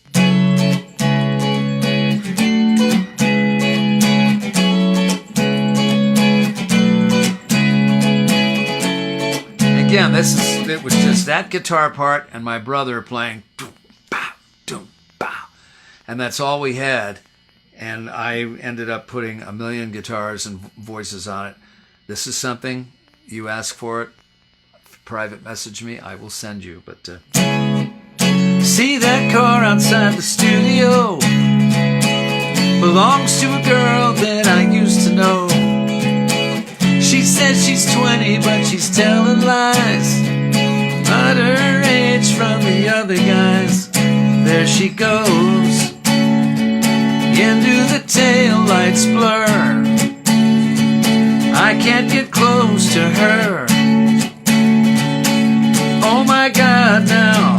Again, it was just that guitar part and my brother playing doom, bow, doom, bow. And that's all we had. And I ended up putting 1 million guitars and voices on it. This is something, you ask for it, private message me, I will send you. But see that car outside the studio, belongs to a girl that I used to know. She says she's 20, but she's telling lies about her age from the other guys. There she goes into the taillights blur. I can't get close to her. Oh my God, now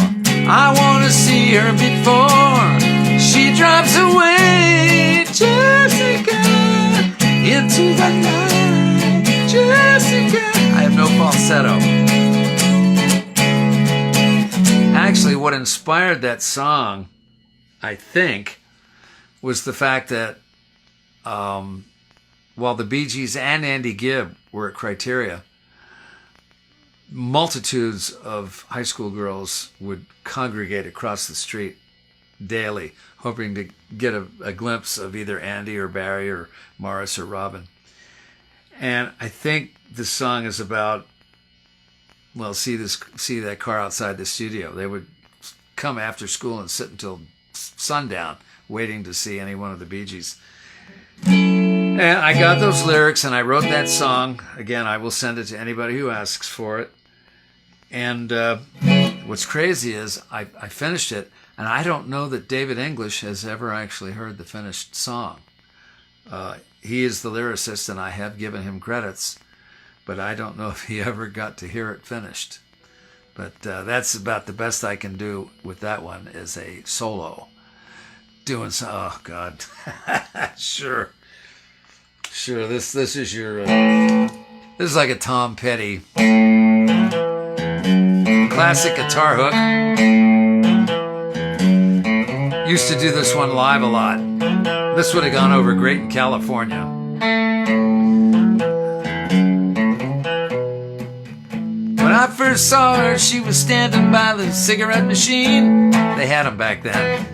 I wanna see her before she drops away. Jessica, into the night. Jessica. I have no falsetto. Actually, what inspired that song, I think, was the fact that while the Bee Gees and Andy Gibb were at Criteria, multitudes of high school girls would congregate across the street daily, hoping to get a glimpse of either Andy or Barry or Morris or Robin. And I think this song is about, well, see that car outside the studio. They would come after school and sit until sundown waiting to see any one of the Bee Gees. And I got those lyrics and I wrote that song. Again, I will send it to anybody who asks for it. And what's crazy is I finished it, and I don't know that David English has ever actually heard the finished song. He is the lyricist, and I have given him credits, but I don't know if he ever got to hear it finished. But that's about the best I can do with that one is a solo. Doing some, oh God. Sure. This is your, this is like a Tom Petty classic guitar hook. Used to do this one live a lot. This would have gone over great in California. When I first saw her, she was standing by the cigarette machine. They had them back then.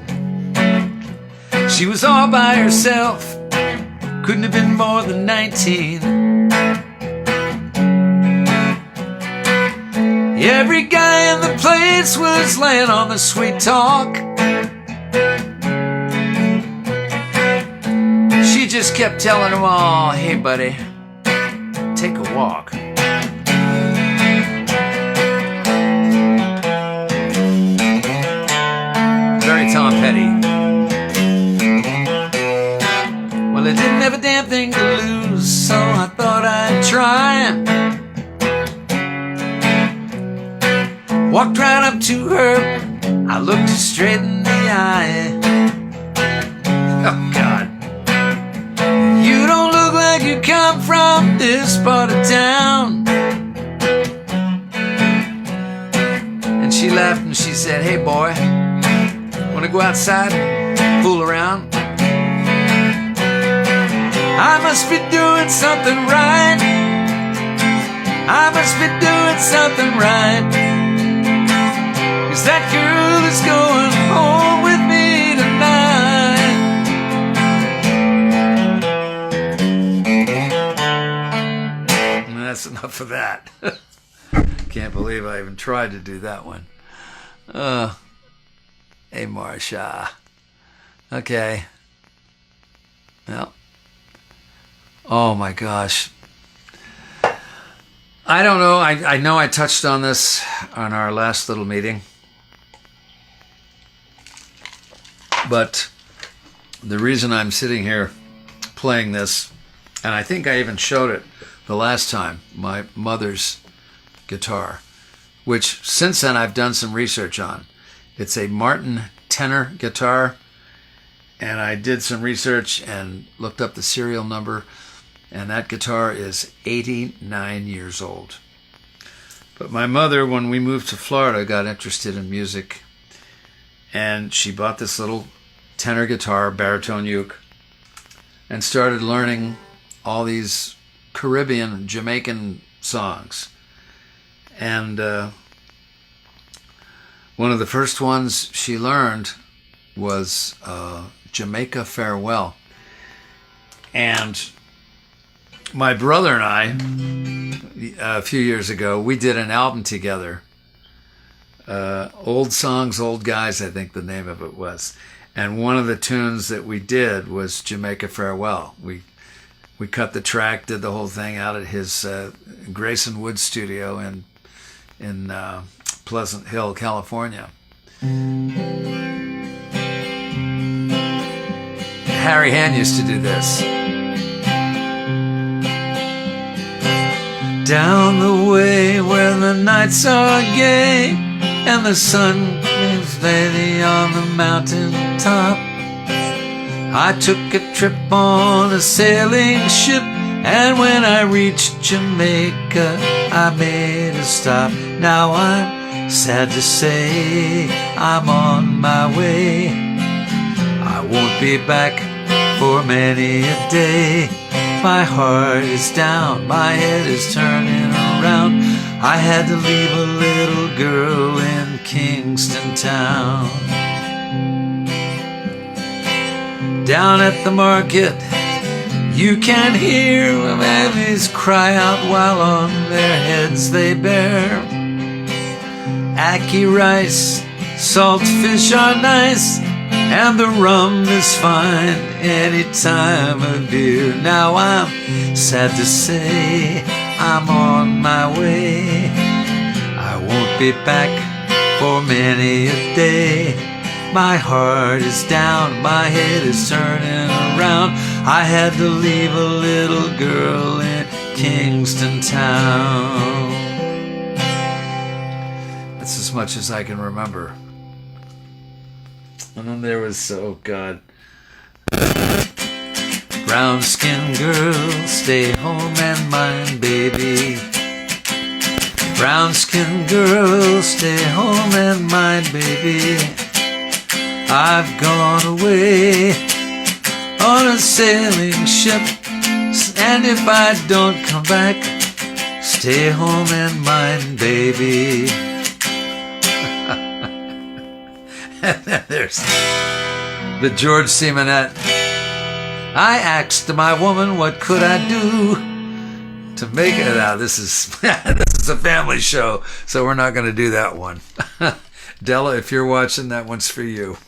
She was all by herself. Couldn't have been more than 19. Every guy in the place was laying on the sweet talk. She just kept telling them all, hey buddy, take a walk. Very Tom Petty. Well, I didn't have a damn thing to lose, so I thought I'd try. Walked right up to her, I looked her straight in the eye. Oh God, you don't look like you come from this part of town. And she laughed and she said, hey boy, wanna go outside and fool around? I must be doing something right. I must be doing something right. 'Cause that girl is going home with me tonight. And that's enough of that. Can't believe I even tried to do that one. Hey, Marsha. Okay. Well. Oh my gosh. I don't know. I know I touched on this on our last little meeting. But the reason I'm sitting here playing this, and I think I even showed it the last time, my mother's guitar, which since then I've done some research on. It's a Martin tenor guitar, and I did some research and looked up the serial number, and that guitar is 89 years old. But my mother, when we moved to Florida, got interested in music, and she bought this little tenor guitar, baritone uke, and started learning all these Caribbean, Jamaican songs. And one of the first ones she learned was Jamaica Farewell. And my brother and I, a few years ago, we did an album together. Old Songs, Old Guys, I think the name of it was. And one of the tunes that we did was Jamaica Farewell. We cut the track, did the whole thing out at his Grayson Wood studio in Pleasant Hill, California. Harry Hand used to do this. Down the way where the nights are gay and the sun is steady on the mountain top, I took a trip on a sailing ship, and when I reached Jamaica, I made a stop. Now I'm sad to say I'm on my way. I won't be back for many a day. My heart is down, my head is turning around. I had to leave a little girl in Kingston town. Down at the market, you can hear babies cry out while on their heads they bear ackee rice, salt fish are nice, and the rum is fine any time of year. Now I'm sad to say I'm on my way. I won't be back for many a day. My heart is down, my head is turning around. I had to leave a little girl in Kingston town. That's as much as I can remember. And then there was, oh God, brown skin girl, stay home and mind baby. Brown skin girl, stay home and mind baby. I've gone away on a sailing ship, and if I don't come back, stay home and mind baby. And then there's the George Simonette. I asked my woman what could I do to make it out. This is a family show, so we're not going to do that one. Della, if you're watching, that one's for you.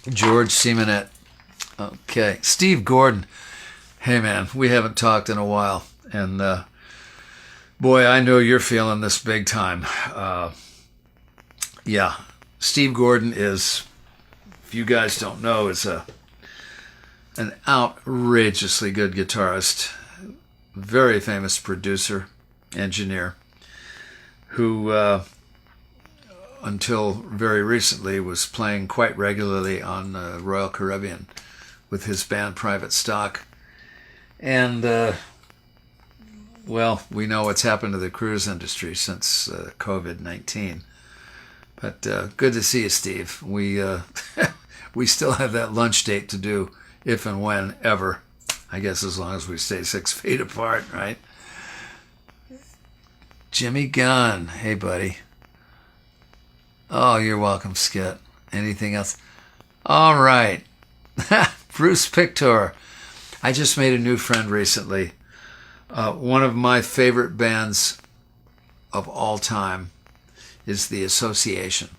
George Simonette. Okay. Steve Gordon. Hey, man, we haven't talked in a while. And, boy, I know you're feeling this big time. Yeah. Steve Gordon is, if you guys don't know, is an outrageously good guitarist, very famous producer, engineer, who until very recently was playing quite regularly on Royal Caribbean with his band Private Stock. And, well, we know what's happened to the cruise industry since COVID-19. But good to see you, Steve. We we still have that lunch date to do, if and when ever. I guess as long as we stay 6 feet apart, right? Jimmy Gunn. Hey, buddy. Oh, you're welcome, Skit. Anything else? All right. Bruce Pictor. I just made a new friend recently. One of my favorite bands of all time is The Association.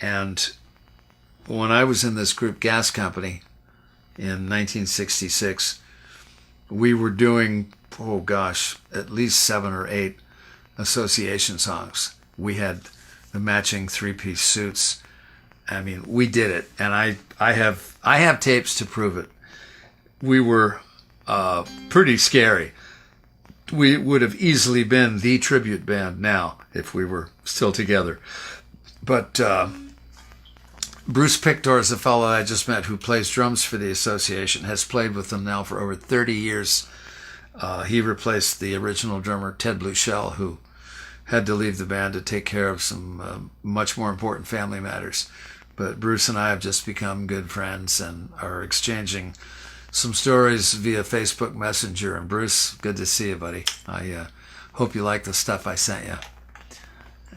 And when I was in this group Gas Company in 1966, we were doing, oh gosh, at least 7 or 8 Association songs. We had the matching 3-piece suits. I mean, we did it, and I have tapes to prove it. We were pretty scary. We would have easily been the tribute band now if we were still together. But Bruce Pictor is the fellow I just met who plays drums for the Association, has played with them now for over 30 years. He replaced the original drummer, Ted Bluchell, who had to leave the band to take care of some much more important family matters. But Bruce and I have just become good friends and are exchanging some stories via Facebook Messenger. And Bruce, good to see you, buddy. I hope you like the stuff I sent you.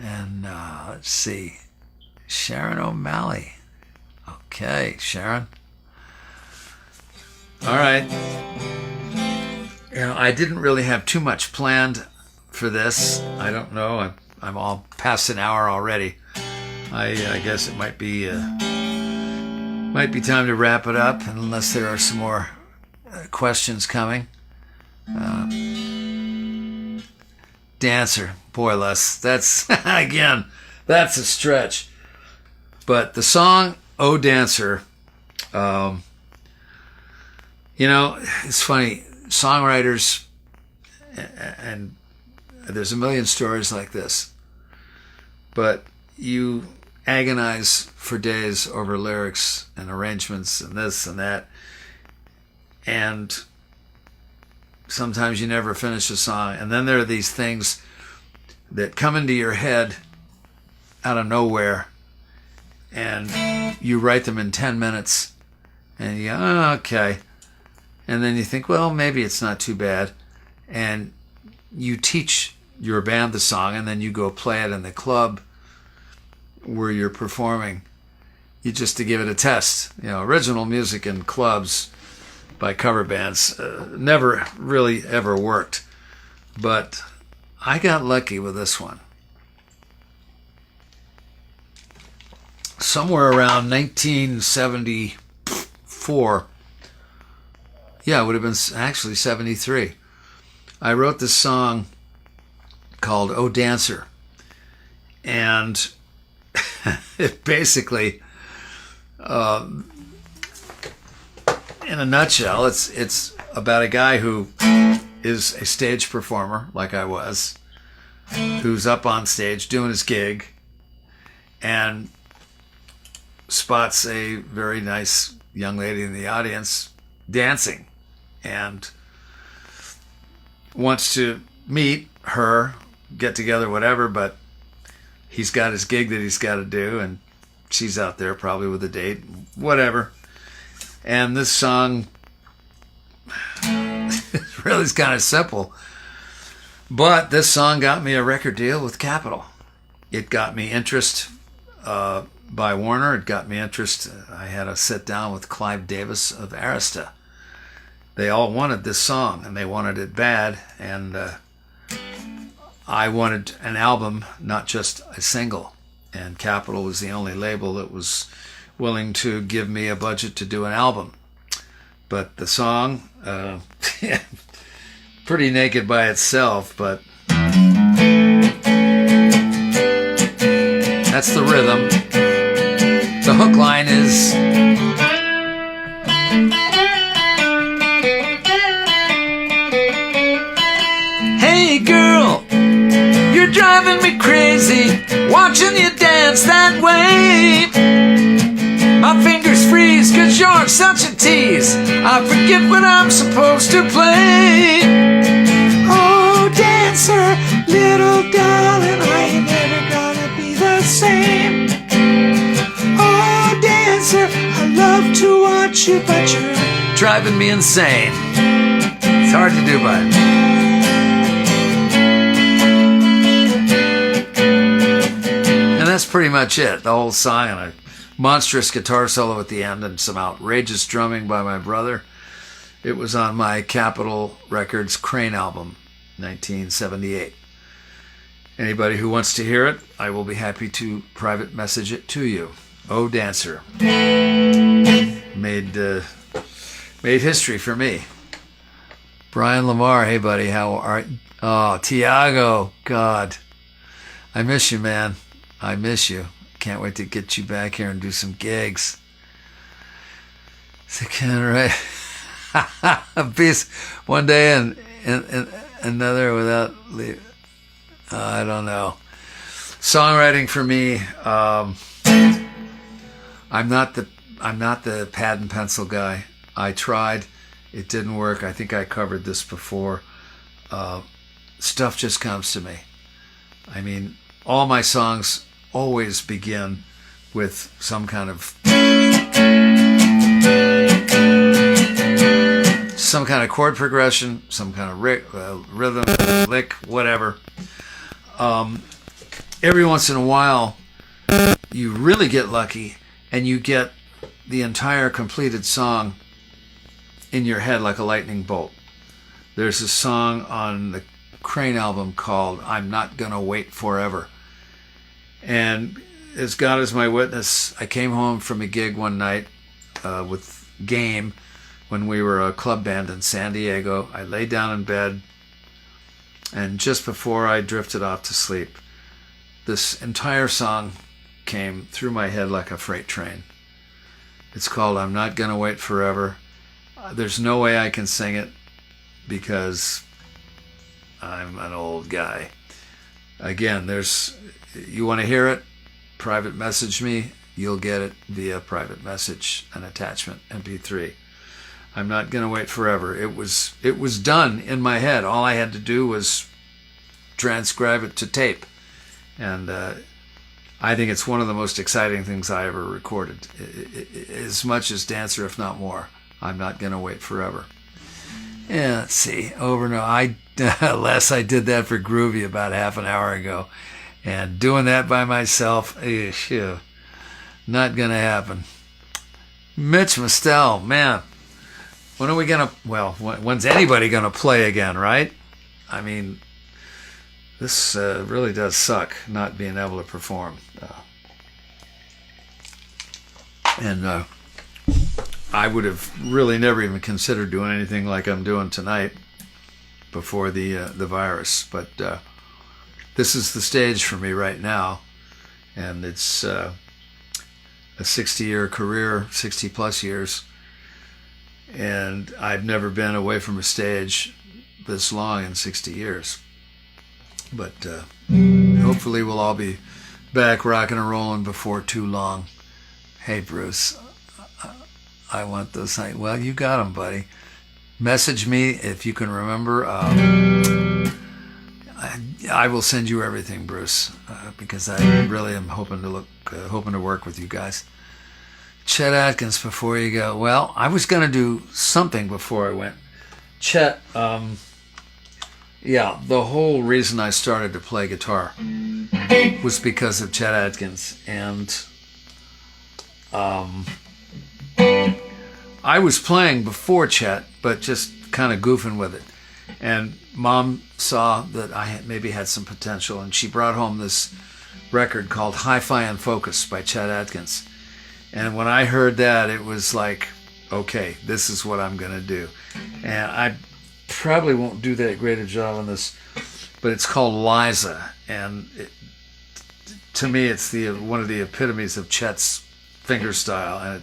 And let's see. Sharon O'Malley. Okay, Sharon. All right. You know, I didn't really have too much planned for this. I don't know. I'm all past an hour already. I guess it might be time to wrap it up, unless there are some more questions coming. Dancer, boy, Les, that's again, that's a stretch. But the song "Oh Dancer," you know, it's funny. Songwriters, and there's a million stories like this, but you agonize for days over lyrics and arrangements and this and that, and sometimes you never finish a song. And then there are these things that come into your head out of nowhere, and you write them in 10 minutes, and you go, oh, okay. And then you think, well, maybe it's not too bad. And you teach your band the song, and then you go play it in the club where you're performing, you just to give it a test. You know, original music in clubs by cover bands never really ever worked. But I got lucky with this one. Somewhere around 1974, yeah, it would have been actually 73, I wrote this song called "Oh Dancer." And it basically, in a nutshell, it's about a guy who is a stage performer, like I was, who's up on stage doing his gig and spots a very nice young lady in the audience dancing and wants to meet her, get together, whatever, but he's got his gig that he's got to do, and she's out there probably with a date, whatever. And this song really is kind of simple, but this song got me a record deal with Capitol. It got me interest by Warner. It got me interest. I had a sit down with Clive Davis of Arista. They all wanted this song, and they wanted it bad, and I wanted an album, not just a single. And Capitol was the only label that was willing to give me a budget to do an album. But the song, pretty naked by itself, but that's the rhythm. The hook line is, "Hey girl, you're driving me crazy, watching you dance that way. My fingers freeze 'cause you're such a tease. I forget what I'm supposed to play. Oh, dancer, little darling, I ain't never gonna be the same. Oh, dancer, I love to watch you, but you're driving me insane." It's hard to do, but that's pretty much it. The whole song, and a monstrous guitar solo at the end, and some outrageous drumming by my brother. It was on my Capitol Records Crane album, 1978. Anybody who wants to hear it, I will be happy to private message it to you. Oh, Dancer. Made history for me. Brian Lamar, hey buddy, how are you? Oh, Tiago, God. I miss you, man. I miss you. Can't wait to get you back here and do some gigs. So can right a piece one day and another without leave. I don't know. Songwriting for me. I'm not the pad and pencil guy. I tried. It didn't work. I think I covered this before. Stuff just comes to me. I mean, all my songs always begin with some kind of chord progression, some kind of rhythm, lick, whatever. Every once in a while, you really get lucky and you get the entire completed song in your head like a lightning bolt. There's a song on the Crane album called "I'm Not Gonna Wait Forever." And as God is my witness, I came home from a gig one night with Game when we were a club band in San Diego. I lay down in bed, and just before I drifted off to sleep, this entire song came through my head like a freight train. It's called "I'm Not Gonna Wait Forever." There's no way I can sing it because I'm an old guy. Again, you want to hear it, private message me. You'll get it via private message, an attachment, MP3. I'm Not Gonna Wait Forever. It was done in my head. All I had to do was transcribe it to tape. And I think it's one of the most exciting things I ever recorded. As much as Dancer, if not more. I'm Not Gonna Wait Forever. Yeah, let's see. Over and over. Les, I did that for Groovy about half an hour ago. And doing that by myself, not going to happen. Mitch Mostel, man. When's anybody going to play again, right? I mean, this really does suck, not being able to perform. And I would have really never even considered doing anything like I'm doing tonight before the virus. But this is the stage for me right now. And it's a 60-year career, 60 plus years. And I've never been away from a stage this long in 60 years. But hopefully we'll all be back rocking and rolling before too long. Hey, Bruce, I want those. Well, you got them, buddy. Message me if you can remember. I will send you everything, Bruce, because I really am hoping to work with you guys. Chet Atkins, before you go. Well, I was going to do something before I went. Chet, yeah, the whole reason I started to play guitar was because of Chet Atkins, and I was playing before Chet, but just kind of goofing with it. And Mom saw that I maybe had some potential, and she brought home this record called Hi-Fi and Focus by Chet Atkins. And when I heard that, it was like, okay, this is what I'm going to do. And I probably won't do that great a job on this, but it's called Liza. And to me, it's one of the epitomes of Chet's finger style. And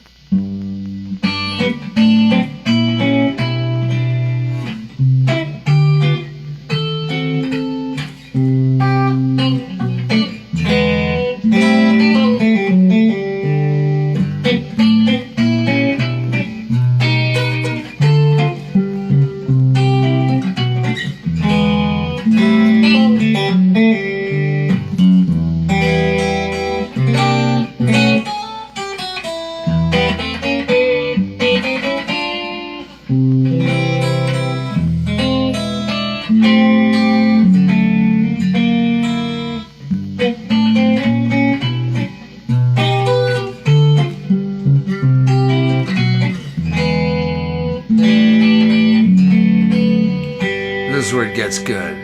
this is where it gets good.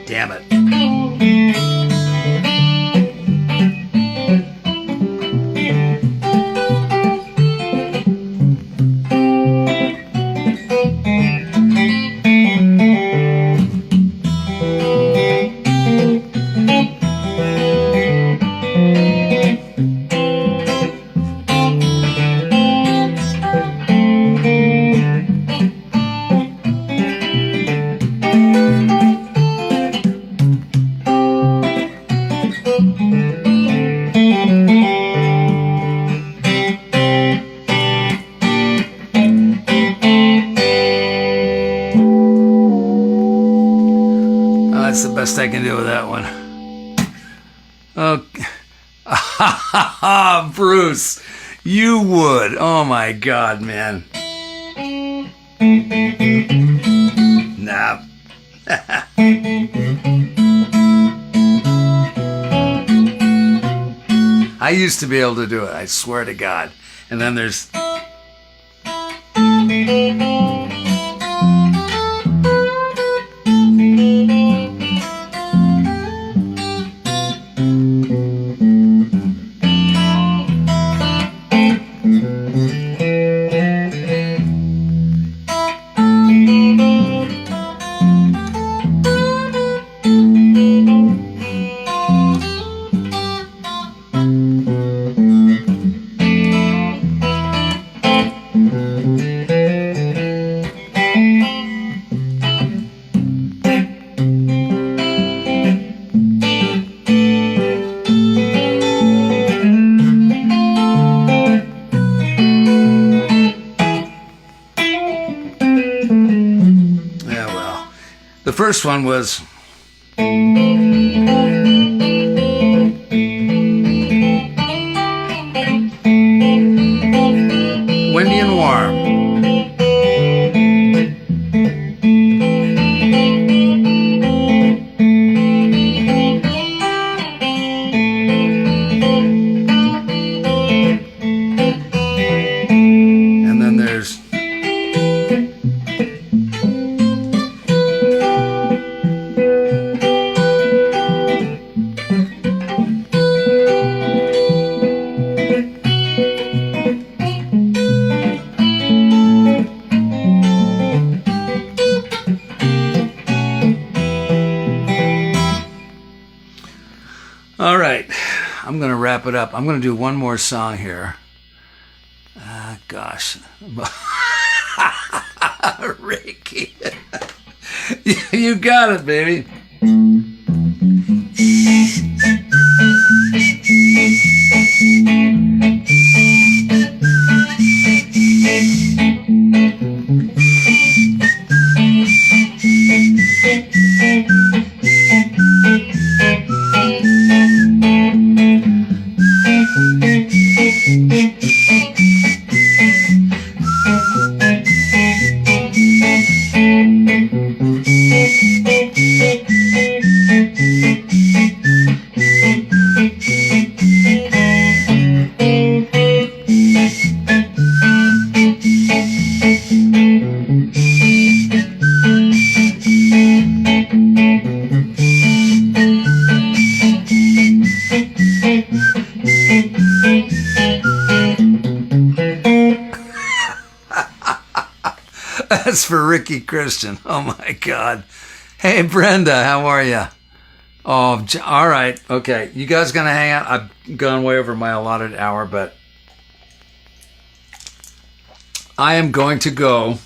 Damn it. That's the best I can do with that one. Okay. Bruce, you would. Oh my God, man. Nah. I used to be able to do it, I swear to God. And then there's... The first one was... windy and warm. And then there's... All right, I'm going to wrap it up. I'm going to do one more song here. Gosh. Ricky. You got it, baby. That's for Ricky Christian. Oh my God. Hey Brenda, how are you? Oh, all right. Okay. You guys gonna hang out? I've gone way over my allotted hour, but I am going to go,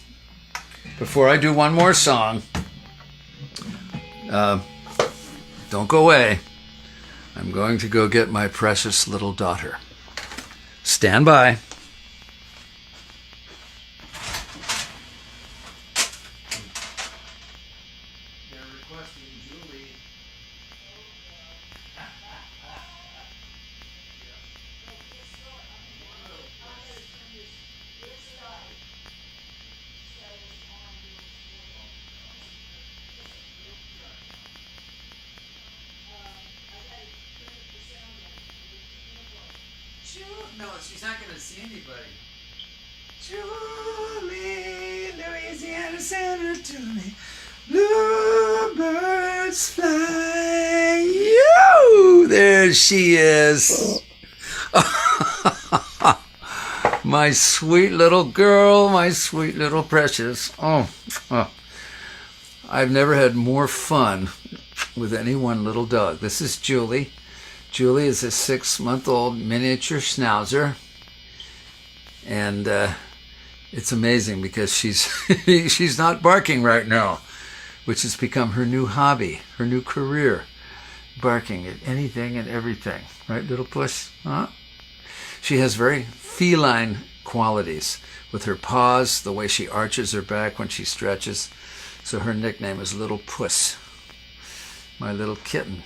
before I do one more song, don't go away. I'm going to go get my precious little daughter. Stand by. No, she's not going to see anybody. Julie, Louisiana Center to me. Bluebirds fly. Yo! There she is. My sweet little girl, my sweet little precious. Oh, I've never had more fun with any one little dog. This is Julie. Julie is a 6-month-old miniature schnauzer, and it's amazing because she's not barking right now, which has become her new hobby, her new career, barking at anything and everything. Right, little puss? Huh? She has very feline qualities with her paws, the way she arches her back when she stretches. So her nickname is Little Puss, my little kitten.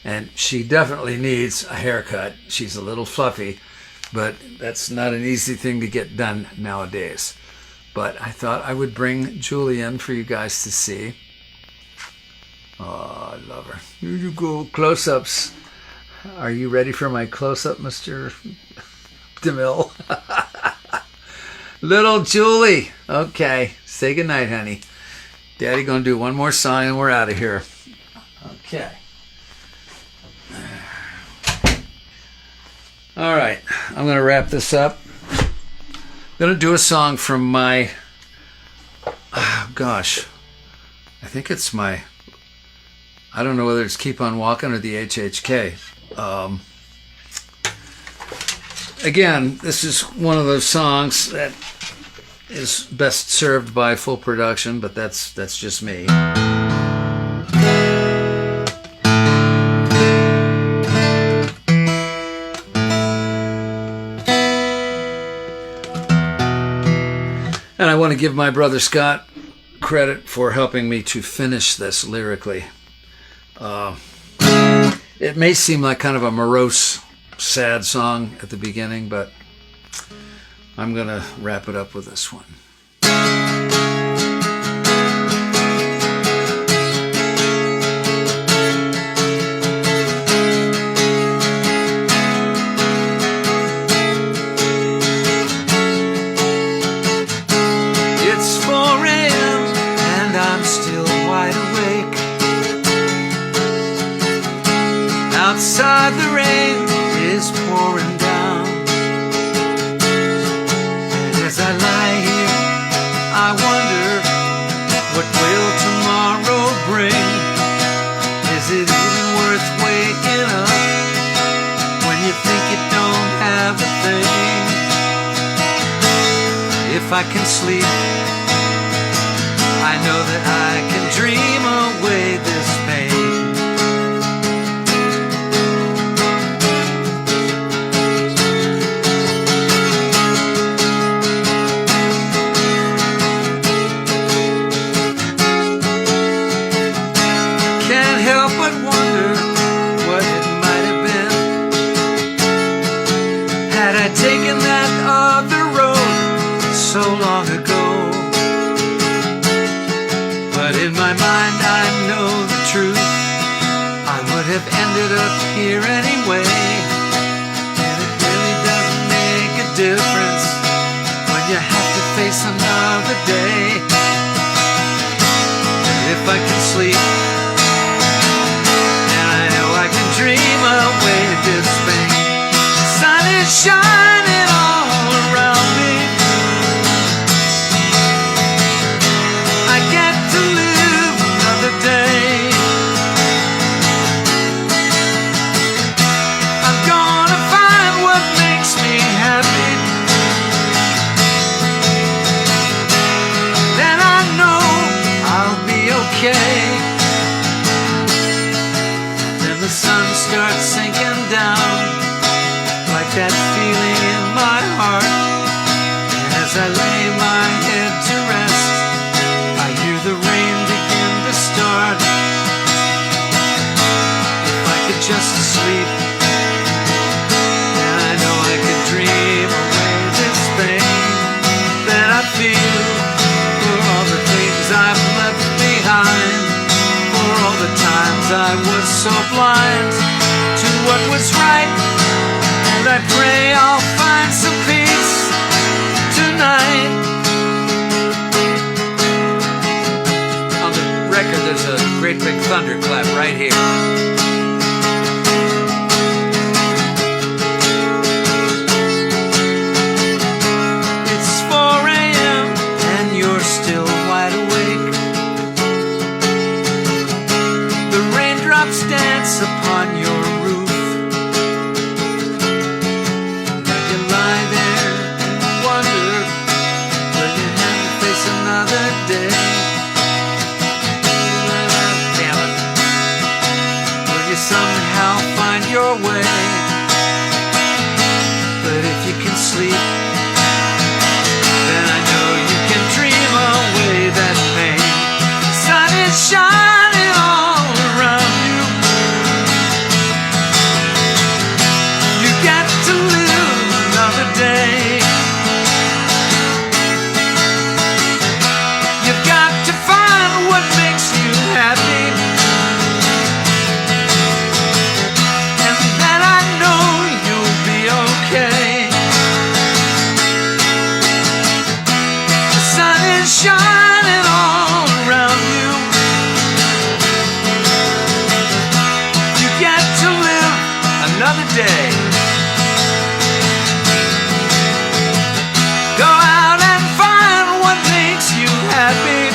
And she definitely needs a haircut. She's a little fluffy, but that's not an easy thing to get done nowadays. But I thought I would bring Julie in for you guys to see. Oh, I love her. Here you go, close-ups. Are you ready for my close-up, Mr. DeMille? Little Julie. Okay, say goodnight, honey. Daddy gonna do one more song and we're out of here. Okay. All right, I'm going to wrap this up. I'm going to do a song from my, gosh, I think it's my, I don't know whether it's Keep On Walking or the HHK. Again, this is one of those songs that is best served by full production, but that's just me. And I want to give my brother Scott credit for helping me to finish this lyrically. It may seem like kind of a morose, sad song at the beginning, but I'm going to wrap it up with this one. It's 4 a.m. and I'm still wide awake. Outside the rain is pouring down, and as I lie here I wonder, what will tomorrow bring? Is it even worth waking up if I can sleep, I know that I can dream away this pain. Can't help but wonder what it might have been had I taken that other road so long ago. But in my mind I know the truth, I would have ended up here anyway. And it really doesn't make a difference when you have to face another day. And if I can sleep, and I know I can dream away this pain. The sun is shining all around me, I get to live another day. I'm gonna find what makes me happy, then I know I'll be okay. Then the sun starts sinking down, like that feeling in my heart. And as I lay my head to rest, I hear the rain begin to start. If I could just sleep, then I know I could dream away this pain that I feel for all the things I've left behind, for all the times I was so blind to what was right. And I pray I'll find some peace tonight. On the record, there's a great big thunderclap right here. It's 4 a.m. and you're still wide awake. The raindrops dance upon your roof. Now you lie there and wonder, will you have to face another day? Damn it. Will you somehow find your way? But if you can sleep, then I know you can dream away that pain. The sun is shining all around you, you get to live another day. You've got to find what makes you happy, and then I know you'll be okay. The sun is shining all around you, you get to live another day. Go out and find what makes you happy,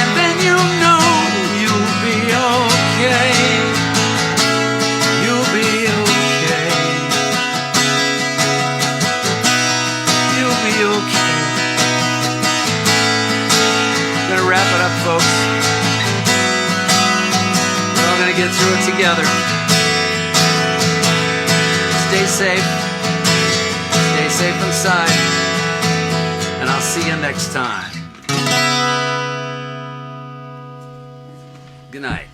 and then you know you'll be okay. You'll be okay. You'll be okay. Gonna wrap it up, folks. We're all gonna get through it together. Stay safe. Stay safe inside. And I'll see you next time. Good night.